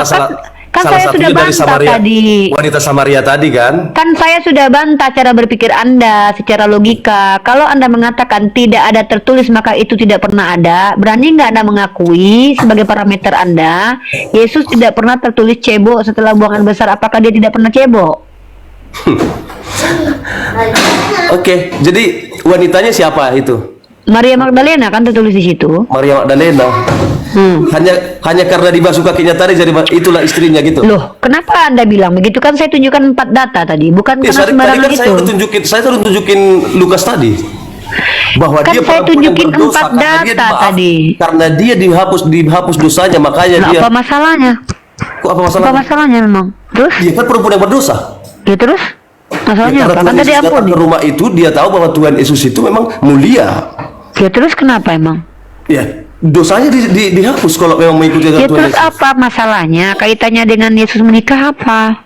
Kan salah saya satunya sudah dari bantah Samaria. tadi. Wanita Samaria tadi kan. Kan saya sudah bantah cara berpikir Anda secara logika. Kalau Anda mengatakan tidak ada tertulis maka itu tidak pernah ada, berani nggak Anda mengakui sebagai parameter Anda, Yesus tidak pernah tertulis cebok setelah buangan besar, apakah dia tidak pernah cebok? Oke, jadi wanitanya siapa itu? Maria Magdalena kan tertulis di situ. Maria Magdalena. Hanya karena dibasuh kakinya tadi jadi itulah istrinya gitu. Loh, kenapa Anda bilang begitu? Kan saya tunjukkan 4 data tadi, bukan karena Tadi sembarangan kan itu. saya udah tunjukin Lukas tadi bahwa Kan dia saya perempuan yang tunjukin berdosa 4 karena dia data tadi. karena dia dihapus dosanya, makanya Lah, dia apa masalahnya? kok apa masalah? Apa masalahnya memang? Terus? Dia kan perempuan yang berdosa. Ya terus? Masalahnya Karena apa? Tuhan Kan tadi Yesus datang ampun. ke rumah itu, dia tahu bahwa Tuhan Yesus itu memang mulia. Ya terus kenapa emang? Ya, dosanya dihapus kalau memang mengikuti Ya Tuhan terus Yesus. apa masalahnya? Kaitannya dengan Yesus menikah apa?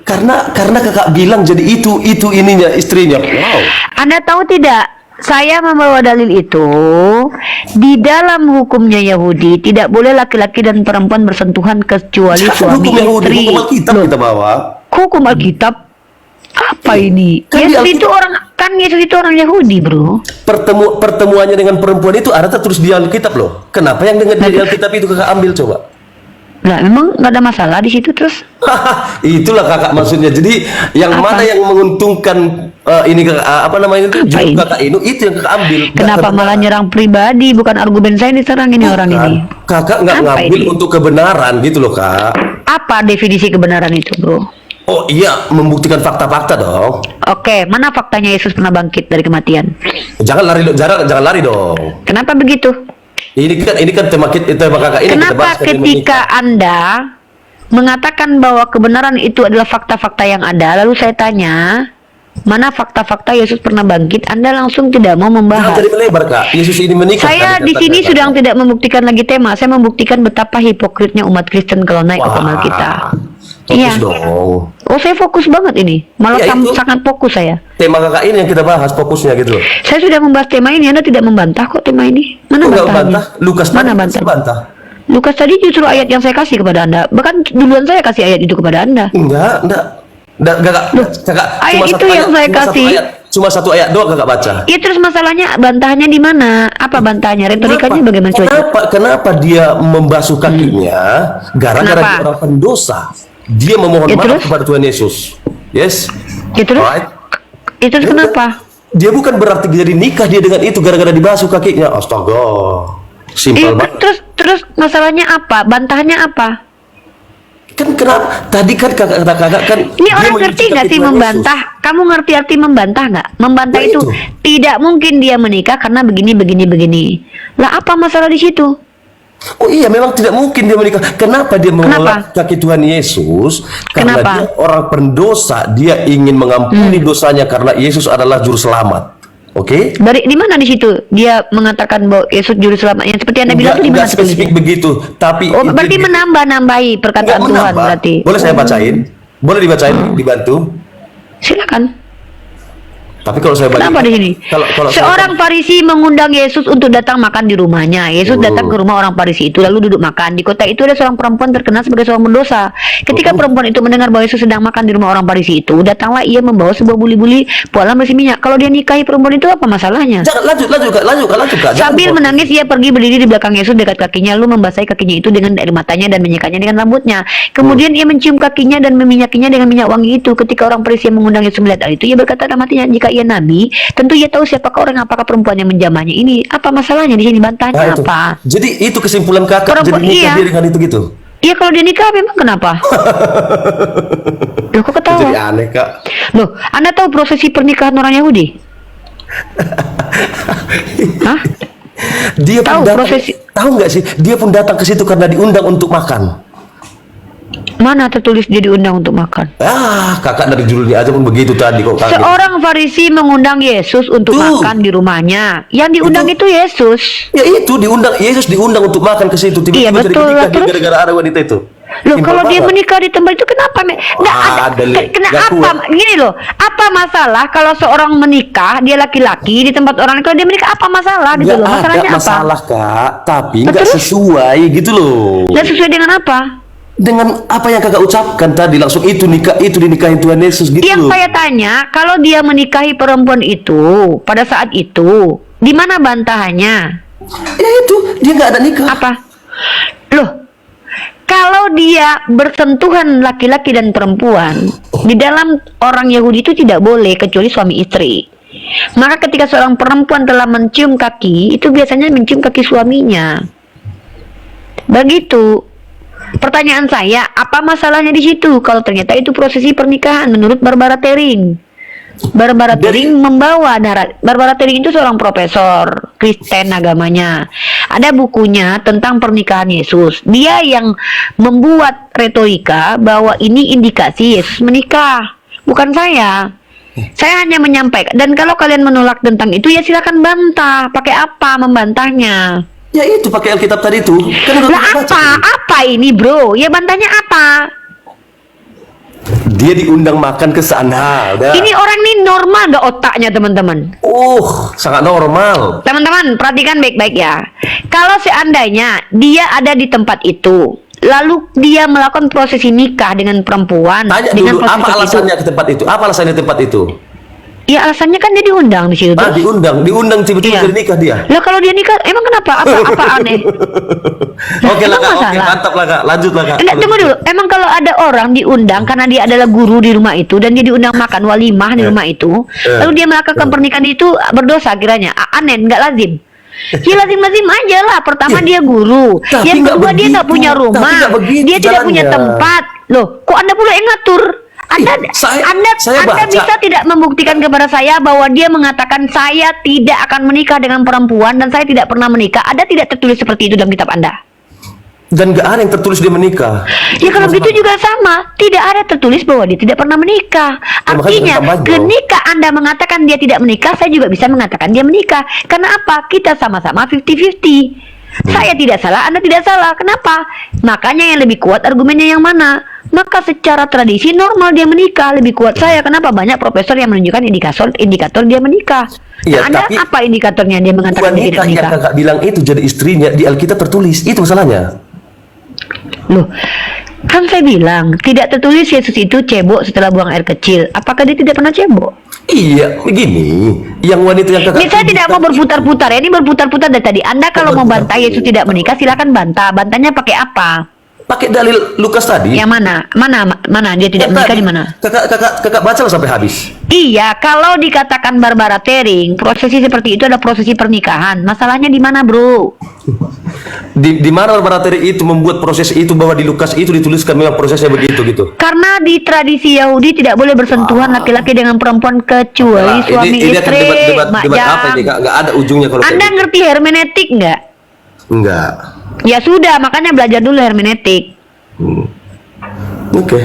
Karena Kakak bilang jadi itu ininya istrinya. Wow. Anda tahu tidak? Saya membawa dalil itu di dalam hukumnya Yahudi tidak boleh laki-laki dan perempuan bersentuhan kecuali suami Hukum Yahudi, istri. hukum Alkitab Loh, kita bawa. hukum Alkitab apa ini? Kan Yesus di itu orang Yesus itu orang Yahudi, bro. Pertemuannya dengan perempuan itu ada terus di Alkitab loh. Kenapa yang dengan di Alkitab itu Kakak ambil coba? Lah, memang nggak ada masalah di situ terus? Itulah Kakak maksudnya. Jadi yang Apa? mana yang menguntungkan ini Kakak, apa namanya itu? Apa ini? Kakak itu yang Kakak ambil. Kenapa Nggak malah nyerang pribadi? Bukan argumen saya diserang ini orang kebenaran. ini. Kakak nggak Apa ngambil ini? untuk kebenaran gitu loh Kak. Apa definisi kebenaran itu, bro? Oh iya, membuktikan fakta-fakta dong. Oke, mana faktanya Yesus pernah bangkit dari kematian? Jangan lari dong. Kenapa begitu? Ini kan tema Kakak ini kita Kenapa bahas tadi ketika Anda mengatakan bahwa kebenaran itu adalah fakta-fakta yang ada, lalu saya tanya, mana fakta-fakta Yesus pernah bangkit? Anda langsung tidak mau Jangan membahas. jadi melebar Kak. Yesus ini menikah. Saya tadi di sini kata-kata. sedang tidak membuktikan lagi tema. Saya membuktikan betapa hipokritnya umat Kristen kalau naik ke formal kita. Fokus Iya. dong. Oh, saya fokus banget ini. Malah Ya, itu. sangat fokus saya. Tema Kakak ini yang kita bahas fokusnya gitu loh. Saya sudah membahas tema ini. Anda tidak membantah kok tema ini. Mana Kok nggak bantahannya? bantah? Lukas Mana tadi bantah? bantah. Lukas tadi justru ayat yang saya kasih kepada Anda. Bahkan duluan saya kasih ayat itu kepada Anda. Enggak. Kakak ayat itu yang saya kasih. Cuma satu ayat doang Kakak baca. Ya terus masalahnya bantahannya di mana? Apa bantahannya? Retorikanya bagaimana coba? Kenapa dia membasuh kakinya gara-gara Kenapa? dia orang pendosa? Dia memohon Ya, maaf terus? kepada Tuhan Yesus. Yes. Ya terus? Alright. Itu Ya kenapa? udah. Dia bukan berarti jadi nikah dia dengan itu gara-gara dibasuh kakinya. Astaga. Simpel banget. Terus masalahnya apa? Bantahannya apa? Kan kenapa? Tadi kan kakak kan Ini dia orang menyucikan ngerti nggak sih Tuhan membantah? Kamu ngerti arti membantah nggak? Membantah Ya, itu itu. tidak mungkin dia menikah karena begini. Lah apa masalah di situ? Yesus. Oh iya, memang tidak mungkin dia menikah. Kenapa dia menolak Kenapa? kaki Tuhan Yesus? Karena Kenapa? dia orang pendosa. Dia ingin mengampuni dosanya karena Yesus adalah juru selamat. Oke? Di mana di situ dia mengatakan bahwa Yesus juru selamatnya? Seperti Anda bilang itu di mana Enggak spesifik tertulisnya? begitu, tapi Oh, berarti dia- menambah-nambahi enggak perkataan Tuhan menambah. berarti. Boleh saya bacain? Boleh dibacain, dibantu? Silakan. Tapi kalau saya baca Kenapa di sini? Kalau Seorang Farisi mengundang Yesus untuk datang makan di rumahnya. Yesus datang ke rumah orang Farisi itu lalu duduk makan. Di kota itu ada seorang perempuan terkenal sebagai seorang pendosa. Ketika perempuan itu mendengar bahwa Yesus sedang makan di rumah orang Farisi itu, datanglah ia membawa sebuah buli-buli pualam berisi minyak. Kalau dia nikahi perempuan itu apa masalahnya? jangan lanjut Kak. Jangan Sambil potong. menangis ia pergi berdiri di belakang Yesus dekat kakinya lalu membasahi kakinya itu dengan air matanya dan menyekanya dengan rambutnya. Kemudian ia mencium kakinya dan meminyakinya dengan minyak wangi itu. Ketika orang Farisi yang mengundang Yesus melihat hal itu, ia berkata dalam hatinya, jika ia nabi, tentu ia tahu siapakah orang, apakah perempuan yang menjamahnya ini. Apa masalahnya di sini? Bantahnya Nah, itu. apa? Jadi itu kesimpulan kakak. Perempuan- Jadi nikah iya. dia dengan itu gitu. Iya, kalau dia nikah memang kenapa? Loh, kok ketawa? Jadi aneh Kak. Loh, Anda tahu prosesi pernikahan orang Yahudi? Hah? Dia pun Tahu datang, prosesi- tahu nggak sih? Dia pun datang ke situ karena diundang untuk makan. Mana tertulis dia diundang untuk makan? Kakak dari judulnya aja pun begitu tadi kok kaget. Seorang Farisi mengundang Yesus untuk Tuh. makan di rumahnya. Yang diundang itu Yesus. Ya itu diundang, Yesus diundang untuk makan ke situ. Iya, Tiba-tiba jadi betul menikah lah, dia terus? gara-gara ada wanita itu. Loh, Simpel kalau dia banget. menikah di tempat itu kenapa? Nggak ada. Le. Nggak Kenapa? kuat. Gini loh, apa masalah kalau seorang menikah, dia laki-laki di tempat orang, kalau dia menikah apa masalah gitu loh? Nggak ada Masalahnya apa? masalah kak, tapi nggak Terus? sesuai gitu loh. Nggak sesuai dengan apa? Dengan apa yang kakak ucapkan tadi, langsung itu nikah, itu dinikahin Tuhan Yesus gitu Yang loh. saya tanya, kalau dia menikahi perempuan itu pada saat itu, di mana bantahannya? Ya itu, dia nggak ada nikah. Apa? Loh, kalau dia bersentuhan laki-laki dan perempuan di dalam orang Yahudi itu tidak boleh kecuali suami istri. Maka ketika seorang perempuan telah mencium kaki, itu biasanya mencium kaki suaminya. Begitu. Pertanyaan saya, apa masalahnya di situ? Kalau ternyata itu prosesi pernikahan menurut Barbara Tering. Barbara Tering membawa darah. Barbara Tering itu seorang profesor Kristen agamanya. Ada bukunya tentang pernikahan Yesus. Dia yang membuat retorika bahwa ini indikasi Yesus menikah, bukan saya. Saya hanya menyampaikan. Dan kalau kalian menolak tentang itu, ya silakan bantah. Pakai apa membantahnya? Ya itu pakai Alkitab tadi itu. Kan udah Lah kita baca apa? tadi. Apa ini bro? Ya bantahnya apa? Dia diundang makan ke sana. Udah. Ini orang ini normal gak otaknya teman-teman? Sangat normal. Teman-teman perhatikan baik-baik ya. Kalau seandainya dia ada di tempat itu, lalu dia melakukan prosesi nikah dengan perempuan, Tanya dengan dulu apa prosesi alasannya ke tempat itu? Apa alasannya tempat itu? Ya alasannya kan dia diundang di situ. terus. Diundang tiba-tiba Iya. jadi nikah dia. Lah kalau dia nikah, emang kenapa? Apa aneh? Oke lah Emang kak, oke masalah? mantap lah kak, lanjut lah kak. Enggak, tunggu dulu. Emang kalau ada orang diundang karena dia adalah guru di rumah itu dan dia diundang makan walimah di rumah itu, lalu dia melakukan pernikahan itu berdosa kiranya? Aneh, nggak lazim. Ya lazim-lazim aja lah. Pertama dia guru, Tapi yang nggak kedua dia nggak begitu. punya Tapi rumah, nggak begitu dia tidak punya jalannya. tempat. Loh, kok Anda pula yang ngatur? Anda, saya Anda baca. bisa tidak membuktikan kepada saya bahwa dia mengatakan saya tidak akan menikah dengan perempuan dan saya tidak pernah menikah. Ada tidak tertulis seperti itu dalam kitab Anda? Dan gak ada yang tertulis dia menikah. Ya kalau gitu juga sama, tidak ada tertulis bahwa dia tidak pernah menikah. Ya, makanya Artinya, kita tambah, ketika Anda mengatakan dia tidak menikah, saya juga bisa mengatakan dia menikah. Karena apa? Kita sama-sama 50-50. Saya tidak salah, Anda tidak salah. Kenapa? Makanya yang lebih kuat argumennya yang mana? Maka secara tradisi normal dia menikah, lebih kuat saya. Kenapa? Banyak profesor yang menunjukkan indikator dia menikah. Iya, Nah, Anda tapi apa indikatornya dia mengatakan dia tidak wanita yang menikah? kakak bilang itu jadi istrinya di Alkitab tertulis, itu masalahnya. Loh, kan saya bilang tidak tertulis Yesus itu cebok setelah buang air kecil. Apakah dia tidak pernah cebok? Iya, begini, yang wanita yang kakak Ini saya tidak mau berputar-putar ya. Ini berputar-putar dari tadi. Anda kalau mau bantah Yesus tidak menikah, silakan bantah. Bantahnya pakai apa? pakai dalil Lukas tadi. Yang mana? Mana dia tidak Yang menikah tadi. di mana? Kakak baca lah sampai habis. Iya, kalau dikatakan Barbara Tering, prosesi seperti itu adalah prosesi pernikahan. Masalahnya di mana, bro? Di mana Barbara Tering itu membuat proses itu bahwa di Lukas itu dituliskan memang prosesnya begitu gitu. Karena di tradisi Yahudi tidak boleh bersentuhan laki-laki dengan perempuan kecuali Nah, suami ini akan istri. debat apa Majang. ini kak? Nggak ada ujungnya kalau Anda kayak gitu. ngerti hermeneutik nggak? Enggak. Ya sudah, makanya belajar dulu hermeneutik. Oke.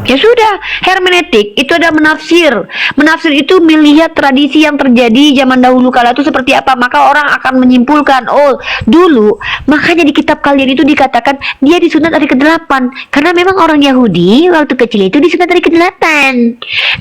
Ya sudah, hermeneutik itu ada menafsir. Menafsir itu melihat tradisi yang terjadi zaman dahulu kala itu seperti apa. Maka orang akan menyimpulkan, oh dulu, makanya di kitab kalian itu dikatakan dia disunat hari ke-8. Karena memang orang Yahudi waktu kecil itu disunat hari ke-8.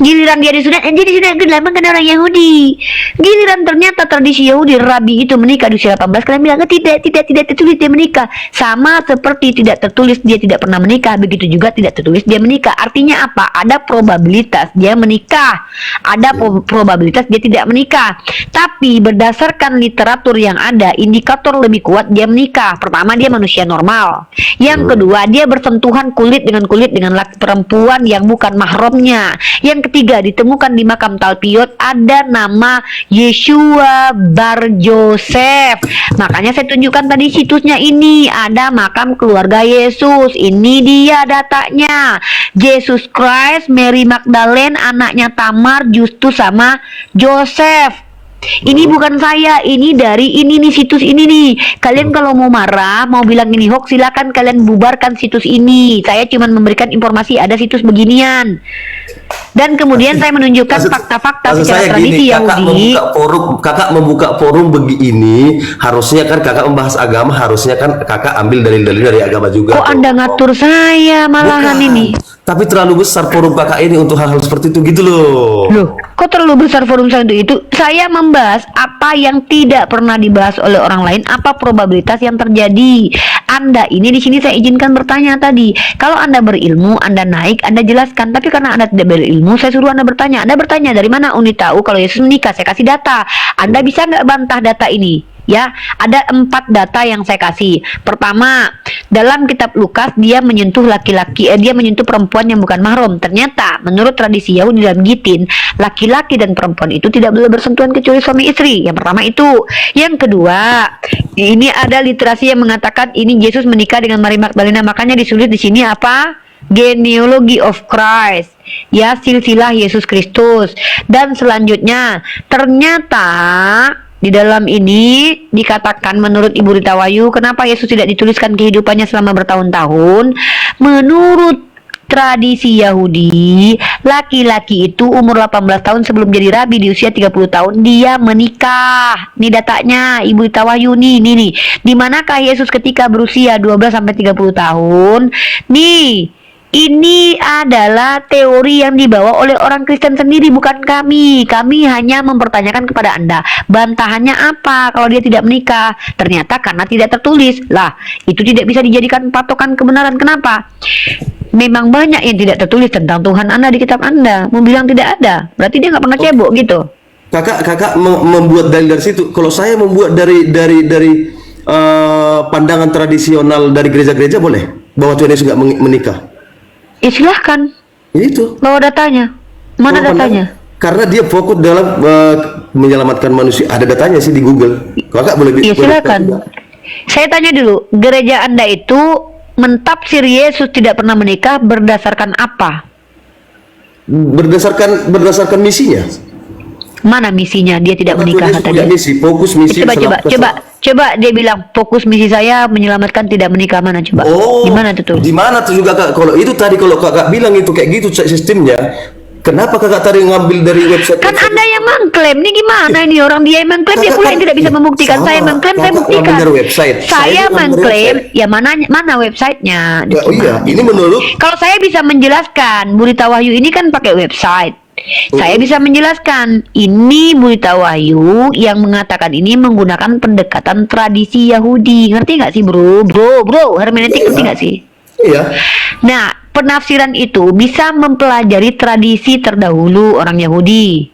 Giliran dia disunat ke-8 karena orang Yahudi. Giliran ternyata tradisi Yahudi, Rabi itu menikah di usia 18. Kalian bilang, tidak tertulis dia menikah. Sama seperti tidak tertulis dia tidak pernah menikah. Begitu juga tidak tertulis dia menikah. Artinya apa? Ada probabilitas dia menikah, ada probabilitas dia tidak menikah. Tapi berdasarkan literatur yang ada, indikator lebih kuat dia menikah. Pertama, dia manusia normal. Yang kedua, dia bersentuhan kulit dengan perempuan yang bukan mahramnya. Yang ketiga, ditemukan di makam Talpiot ada nama Yeshua Bar Joseph. Makanya saya tunjukkan tadi situsnya ini, ada makam keluarga Yesus. Ini dia datanya. Yesus Christ, Mary Magdalene, anaknya Tamar, Justus sama Joseph. Ini bukan saya, ini dari ini nih, situs ini nih. Kalian kalau mau marah, mau bilang ini hoax, silakan kalian bubarkan situs ini. Saya cuma memberikan informasi ada situs beginian. Dan kemudian saya menunjukkan fakta-fakta Maksud secara saya tradisi gini, kakak Yahudi. kakak membuka forum begini, harusnya kan kakak membahas agama, harusnya kan kakak ambil dalil-dalil dari agama juga. Kok Anda ngatur saya malahan Bukan. ini? Tapi terlalu besar forum kakak ini untuk hal-hal seperti itu gitu loh. Loh, kok terlalu besar forum saya untuk itu? Saya membahas apa yang tidak pernah dibahas oleh orang lain, apa probabilitas yang terjadi. Anda ini di sini saya izinkan bertanya tadi. Kalau Anda berilmu, Anda naik, Anda jelaskan. Tapi karena Anda tidak berilmu, saya suruh Anda bertanya. Anda bertanya dari mana Uni tahu kalau Yesus menikah? Saya kasih data. Anda bisa nggak bantah data ini? Ya, ada 4 data yang saya kasih. Pertama, dalam kitab Lukas dia menyentuh laki-laki, dia menyentuh perempuan yang bukan mahram. Ternyata menurut tradisi Yahudi dalam Gitin, laki-laki dan perempuan itu tidak boleh bersentuhan kecuali suami istri. Yang pertama itu. Yang kedua, ini ada literasi yang mengatakan ini Yesus menikah dengan Mari Magdalena, makanya disulit di sini apa? Genealogy of Christ, ya, silsilah Yesus Kristus. Dan selanjutnya ternyata di dalam ini dikatakan menurut Ibu Rita Wayu, kenapa Yesus tidak dituliskan kehidupannya selama bertahun-tahun? Menurut tradisi Yahudi, laki-laki itu umur 18 tahun sebelum jadi rabi, di usia 30 tahun dia menikah. Ini datanya Ibu Rita Wayu nih. Di manakah Yesus ketika berusia 12 sampai 30 tahun? Nih, ini adalah teori yang dibawa oleh orang Kristen sendiri, bukan kami. Kami hanya mempertanyakan kepada Anda, bantahannya apa kalau dia tidak menikah? Ternyata karena tidak tertulis. Lah, itu tidak bisa dijadikan patokan kebenaran. Kenapa? Memang banyak yang tidak tertulis tentang Tuhan Anda di kitab Anda. Mau bilang tidak ada, berarti dia nggak pernah cebok gitu. Kakak membuat dalil dari situ. Kalau saya membuat dari pandangan tradisional dari gereja-gereja boleh bahwa Tuhan Yesus nggak menikah. Ya silahkan, Itu. bawa datanya. Mana Kalau datanya? Karena dia fokus dalam menyelamatkan manusia. Ada datanya sih di Google. Kakak boleh. Ya boleh silakan. juga. Saya tanya dulu, gereja Anda itu mentafsir Yesus tidak pernah menikah berdasarkan apa? Berdasarkan misinya. Mana misinya dia tidak Karena menikah Tuhan Yesus kata punya dia? misi, fokus misi. Coba dia bilang fokus misi saya menyelamatkan tidak menikah, mana coba? Oh, Gimana tuh? di mana tuh juga Kak? Kalau itu tadi kalau kakak bilang itu kayak gitu sistemnya, kenapa kakak tadi ngambil dari website? Kan Anda yang mengklaim, ini gimana ini orang dia yang mengklaim, dia pula yang tidak bisa membuktikan. Saya mengklaim, saya buktikan. Saya mengklaim, ya mana websitenya? Oh iya, ini menurut. Kalau saya bisa menjelaskan, Bu Rita Wahyu ini kan pakai website. Saya bisa menjelaskan, ini Bu Rita Wahyu yang mengatakan ini menggunakan pendekatan tradisi Yahudi. Ngerti nggak sih bro? Hermeneutik ngerti nggak sih? Iya. Nah, penafsiran itu bisa mempelajari tradisi terdahulu orang Yahudi.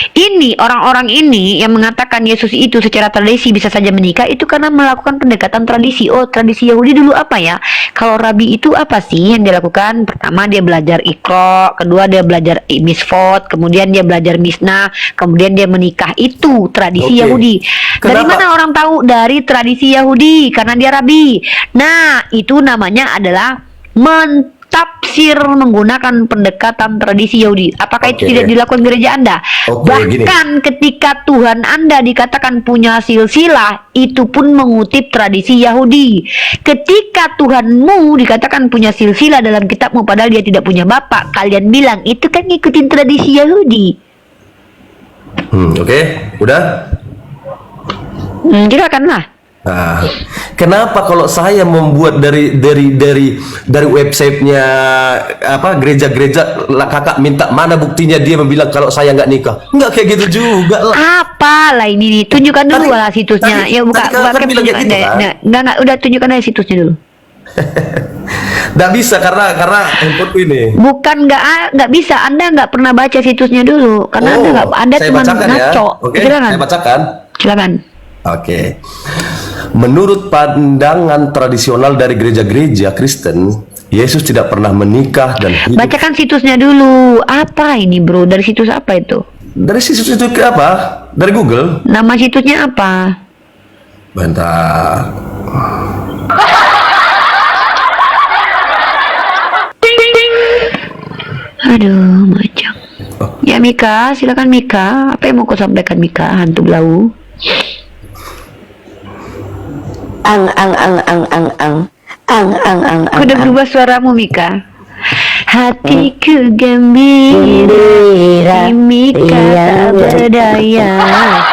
Ini orang-orang ini yang mengatakan Yesus itu secara tradisi bisa saja menikah itu karena melakukan pendekatan tradisi. Oh, tradisi Yahudi dulu apa ya? Kalau rabi itu apa sih yang dilakukan? Pertama dia belajar Iqra, kedua dia belajar Misfot, kemudian dia belajar Misnah, kemudian dia menikah. Itu tradisi Oke. Yahudi. Dari Kenapa? mana orang tahu? Dari tradisi Yahudi karena dia rabi. Nah, itu namanya adalah mentafsir menggunakan pendekatan tradisi Yahudi. Apakah itu Oke. tidak dilakukan gereja Anda? Oke, Bahkan ketika Tuhan Anda dikatakan punya silsilah, itu pun mengutip tradisi Yahudi. Ketika Tuhanmu dikatakan punya silsilah dalam kitabmu padahal dia tidak punya bapak, kalian bilang itu kan ngikutin tradisi Yahudi. Oke, udah. Silakanlah. Nah, kenapa kalau saya membuat dari websitenya apa gereja-gereja kakak minta mana buktinya dia bilang kalau saya nggak nikah? Nggak kayak gitu juga lah. Apalah ini nih, tunjukkan dulu Tadi- lah situsnya. tadi- Ya buka, tadi kakak buka bilang kayak gitu, kan? Enggak, udah tunjukkan aja situsnya dulu. Nggak bisa karena handphoneku ini. Bukan nggak bisa, Anda nggak pernah baca situsnya dulu karena Anda saya cuma bacakan ya. ngaco. Oke, Silakan. saya bacakan. Silakan. Oke. Menurut pandangan tradisional dari gereja-gereja Kristen, Yesus tidak pernah menikah dan hidup. Bacakan situsnya dulu. Apa ini, Bro? Dari situs apa itu? Dari situs itu ke apa? Dari Google. Nama situsnya apa? Bentar. Aduh, macam. Ya Mika, silakan Mika. Apa yang mau kau sampaikan Mika, hantu belau? Kau udah berubah suaramu Mika. Hatiku gembira, si Mika tak berdaya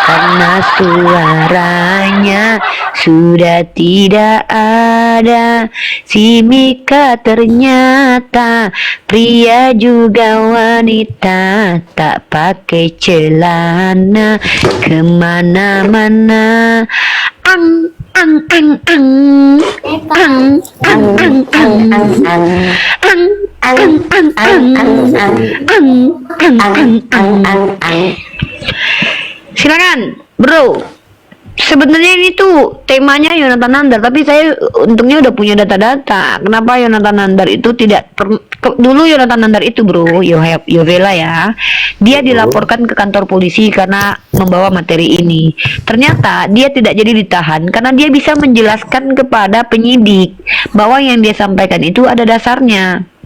karena suaranya sudah tidak ada. Si Mika ternyata pria juga wanita, tak pakai celana kemana-mana. Ang ang ang ang ang ang ang ang silakan bro. Sebenarnya ini tuh temanya Yonatan Nandar, tapi saya untungnya udah punya data-data. Kenapa Yonatan Nandar itu tidak dulu Yonatan Nandar itu bro, Yovela ya, dia dilaporkan ke kantor polisi karena membawa materi ini. Ternyata dia tidak jadi ditahan karena dia bisa menjelaskan kepada penyidik bahwa yang dia sampaikan itu ada dasarnya.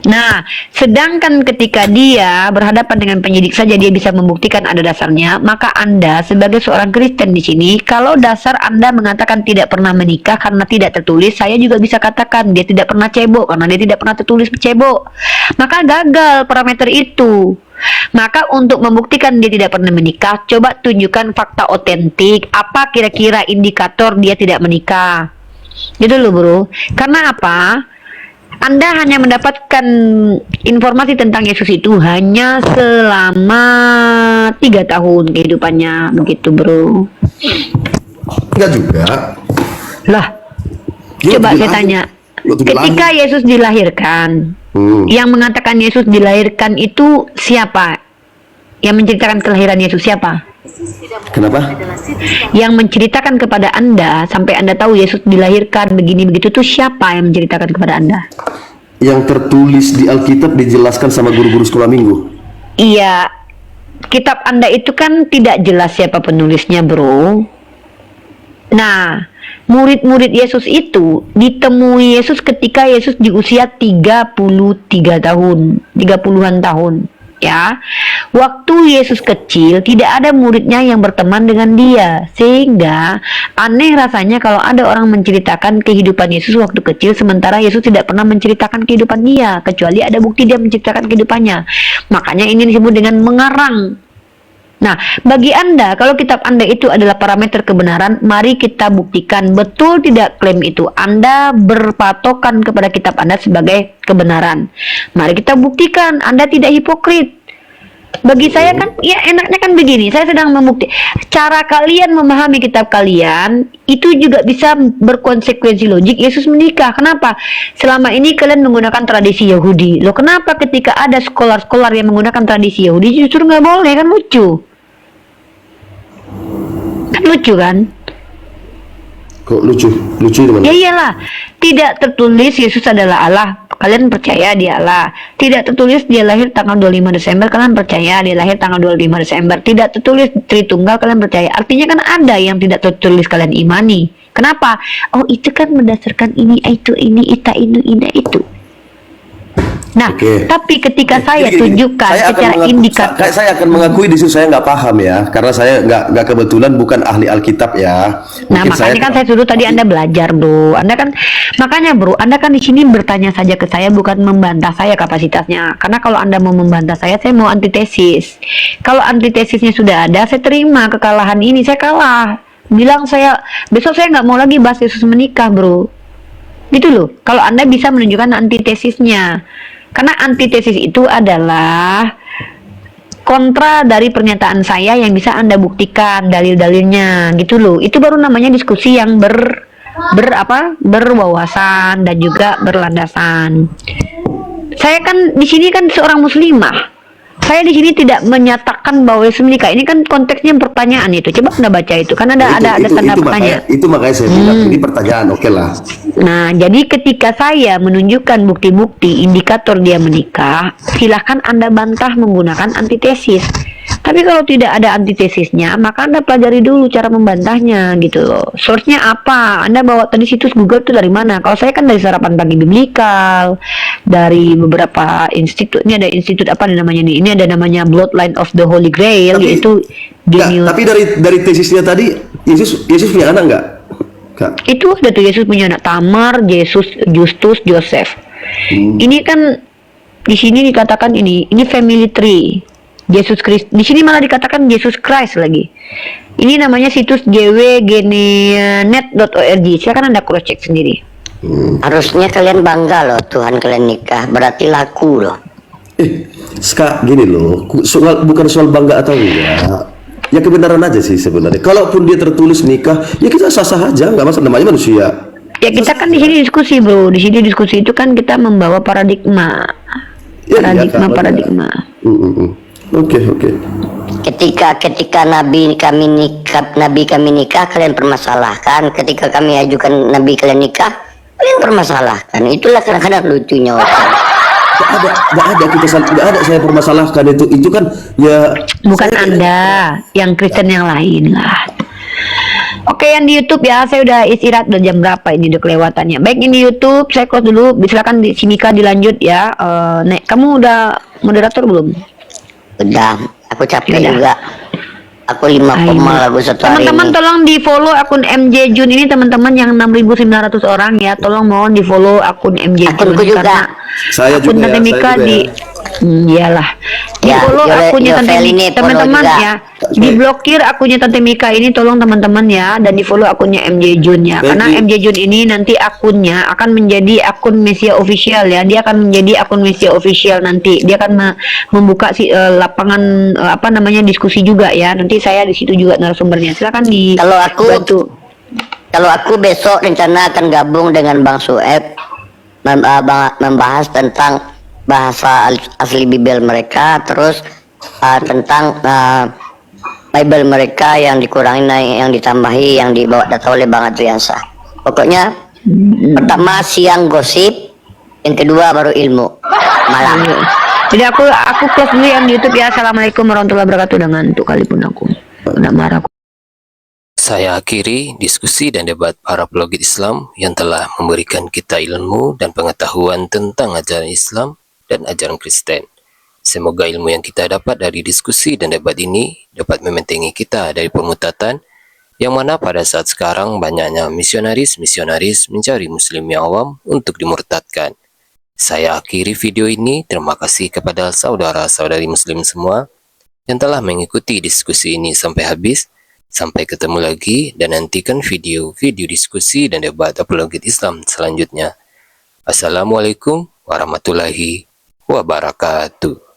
Nah, sedangkan ketika dia berhadapan dengan penyidik saja dia bisa membuktikan ada dasarnya, maka Anda sebagai seorang Kristen di sini, kalau dasar Anda mengatakan tidak pernah menikah karena tidak tertulis, saya juga bisa katakan dia tidak pernah cebok karena dia tidak pernah tertulis cebok. Maka gagal parameter itu. Maka untuk membuktikan dia tidak pernah menikah, coba tunjukkan fakta otentik, apa kira-kira indikator dia tidak menikah. Gitu loh bro. Karena apa? Anda hanya mendapatkan informasi tentang Yesus itu hanya selama 3 tahun kehidupannya, begitu bro. Enggak juga. Lah, coba saya tanya, ketika Yesus dilahirkan, yang mengatakan Yesus dilahirkan itu siapa? Yang menceritakan kelahiran Yesus siapa? Kenapa? Yang menceritakan kepada Anda sampai Anda tahu Yesus dilahirkan begini begitu tuh siapa yang menceritakan kepada Anda? Yang tertulis di Alkitab dijelaskan sama guru-guru sekolah minggu. Iya, kitab Anda itu kan tidak jelas siapa penulisnya bro. Nah, murid-murid Yesus itu ditemui Yesus ketika Yesus di usia 33 tahun, 30-an tahun. Ya, waktu Yesus kecil tidak ada muridnya yang berteman dengan dia, sehingga aneh rasanya kalau ada orang menceritakan kehidupan Yesus waktu kecil sementara Yesus tidak pernah menceritakan kehidupan dia, kecuali ada bukti dia menceritakan kehidupannya. Makanya ini disebut dengan mengarang. Nah, bagi Anda, kalau kitab Anda itu adalah parameter kebenaran, mari kita buktikan betul tidak klaim itu. Anda berpatokan kepada kitab Anda sebagai kebenaran. Mari kita buktikan Anda tidak hipokrit. Bagi saya kan, ya enaknya kan begini, saya sedang membuktikan. Cara kalian memahami kitab kalian, itu juga bisa berkonsekuensi logik Yesus menikah. Kenapa? Selama ini kalian menggunakan tradisi Yahudi. Loh kenapa ketika ada sekolah-sekolah yang menggunakan tradisi Yahudi justru nggak boleh? Kan lucu. Kan lucu kan? Kok lucu? Lucu gimana? Ya iyalah, tidak tertulis Yesus adalah Allah, kalian percaya dia Allah. Tidak tertulis dia lahir tanggal 25 Desember, kalian percaya dia lahir tanggal 25 Desember. Tidak tertulis Tritunggal, kalian percaya. Artinya kan ada yang tidak tertulis kalian imani. Kenapa? Oh itu kan berdasarkan ini, itu, ini, ita, ini, itu. Nah, tapi ketika saya tunjukkan secara indikator, saya akan mengakui di situ saya nggak paham ya, karena saya nggak kebetulan bukan ahli Alkitab ya. Nah, makanya kan saya suruh tadi Anda belajar, bro. Anda kan, makanya bro, Anda kan di sini bertanya saja ke saya, bukan membantah saya kapasitasnya. Karena kalau Anda mau membantah saya mau antitesis. Kalau antitesisnya sudah ada, saya terima kekalahan ini, saya kalah. Bilang saya, besok saya nggak mau lagi bahas Yesus menikah, bro. Gitu loh. Kalau Anda bisa menunjukkan antitesisnya. Karena antitesis itu adalah kontra dari pernyataan saya yang bisa Anda buktikan dalil-dalilnya, gitu loh. Itu baru namanya diskusi yang berwawasan dan juga berlandasan. Saya kan di sini kan seorang muslimah. Saya di sini tidak menyatakan bahwa Yesus menikah. Ini kan konteksnya pertanyaan itu. Coba Anda baca itu. Kan ada tanda pertanyaan. Itu makanya saya bilang ini pertanyaan, oke lah. Nah, jadi ketika saya menunjukkan bukti-bukti indikator dia menikah, silahkan Anda bantah menggunakan antitesis. Tapi kalau tidak ada antitesisnya, maka Anda pelajari dulu cara membantahnya gitu loh. Source-nya apa? Anda bawa tadi situs Google itu dari mana? Kalau saya kan dari Sarapan Pagi Biblikal, dari beberapa institut. Ini ada institut apa nih namanya nih? Ini ada namanya Bloodline of the Holy Grail, yaitu Enggak, tapi dari tesisnya tadi Yesus punya anak enggak? Kak. itu ada tuh Yesus punya anak Tamar, Yesus, Justus, Joseph. Ini kan di sini dikatakan ini family tree. Yesus Kristus. Di sini malah dikatakan Yesus Christ lagi. Ini namanya situs jwgenenet.org. Silakan Anda cross check sendiri. Harusnya kalian bangga loh Tuhan kalian nikah, berarti laku loh. Ska, gini loh, bukan soal bangga atau enggak. Ya kebenaran aja sih sebenarnya. Kalaupun dia tertulis nikah, ya kita sah-sah aja, nggak masalah, namanya manusia. Ya kita kan di sini diskusi, bro. Di sini diskusi itu kan kita membawa paradigma. Ya, Paradigma. Oke. Ketika nabi kami nikah kalian permasalahkan, ketika kami ajukan nabi kalian nikah kalian permasalahkan. Itulah kadang-kadang lucunya orang. Nggak ada saya permasalahkan itu kan ya Bukan Anda, yang Kristen yang lain lah. Oke, yang di YouTube ya, saya udah istirahat, udah jam berapa ini, udah kelewatannya. Baik, ini di YouTube, saya close dulu. Silakan si Mika dilanjut ya. Nek, kamu udah moderator belum? Udah, aku capek Udah. juga. Aku 5 koma lagu satu hari Teman-teman ini. tolong di follow akun MJ Jun ini, teman-teman yang 6.900 orang ya, tolong mohon di follow akun MJ Jun. Akunku juga. Karena Saya akun juga Tante ya, Mika saya juga di iyalah. Di Ya, follow akunnya Tante Yovel ini Mika, follow teman-teman juga. ya. Diblokir akunnya Tante Mika ini, tolong teman-teman ya, dan di follow akunnya MJ Jun ya. Thank Karena you. MJ Jun ini nanti akunnya akan menjadi akun Mesia official ya. Dia akan menjadi akun Mesia official nanti. Dia akan membuka lapangan apa namanya diskusi juga ya. Nanti saya di situ juga narasumbernya. Silakan di Kalau aku- bantu. Kalau aku besok rencana akan gabung dengan Bang Sueb membahas tentang bahasa asli Bible mereka, terus tentang Bible mereka yang dikurangi, yang ditambahi, yang dibawa data oleh Bang Adriansa. Pokoknya pertama siang gosip, yang kedua baru ilmu malam. Jadi aku close dulu yang di YouTube ya. Assalamualaikum warahmatullahi wabarakatuh. Dengan untuk kali pun aku udah marah. Saya akhiri diskusi dan debat para pelogit Islam yang telah memberikan kita ilmu dan pengetahuan tentang ajaran Islam dan ajaran Kristen. Semoga ilmu yang kita dapat dari diskusi dan debat ini dapat membentengi kita dari permutatan, yang mana pada saat sekarang banyaknya misionaris mencari muslim yang awam untuk dimurtadkan. Saya akhiri video ini. Terima kasih kepada saudara-saudari muslim semua yang telah mengikuti diskusi ini sampai habis. Sampai ketemu lagi dan nantikan video-video diskusi dan debat apologet Islam selanjutnya. Assalamualaikum warahmatullahi wabarakatuh.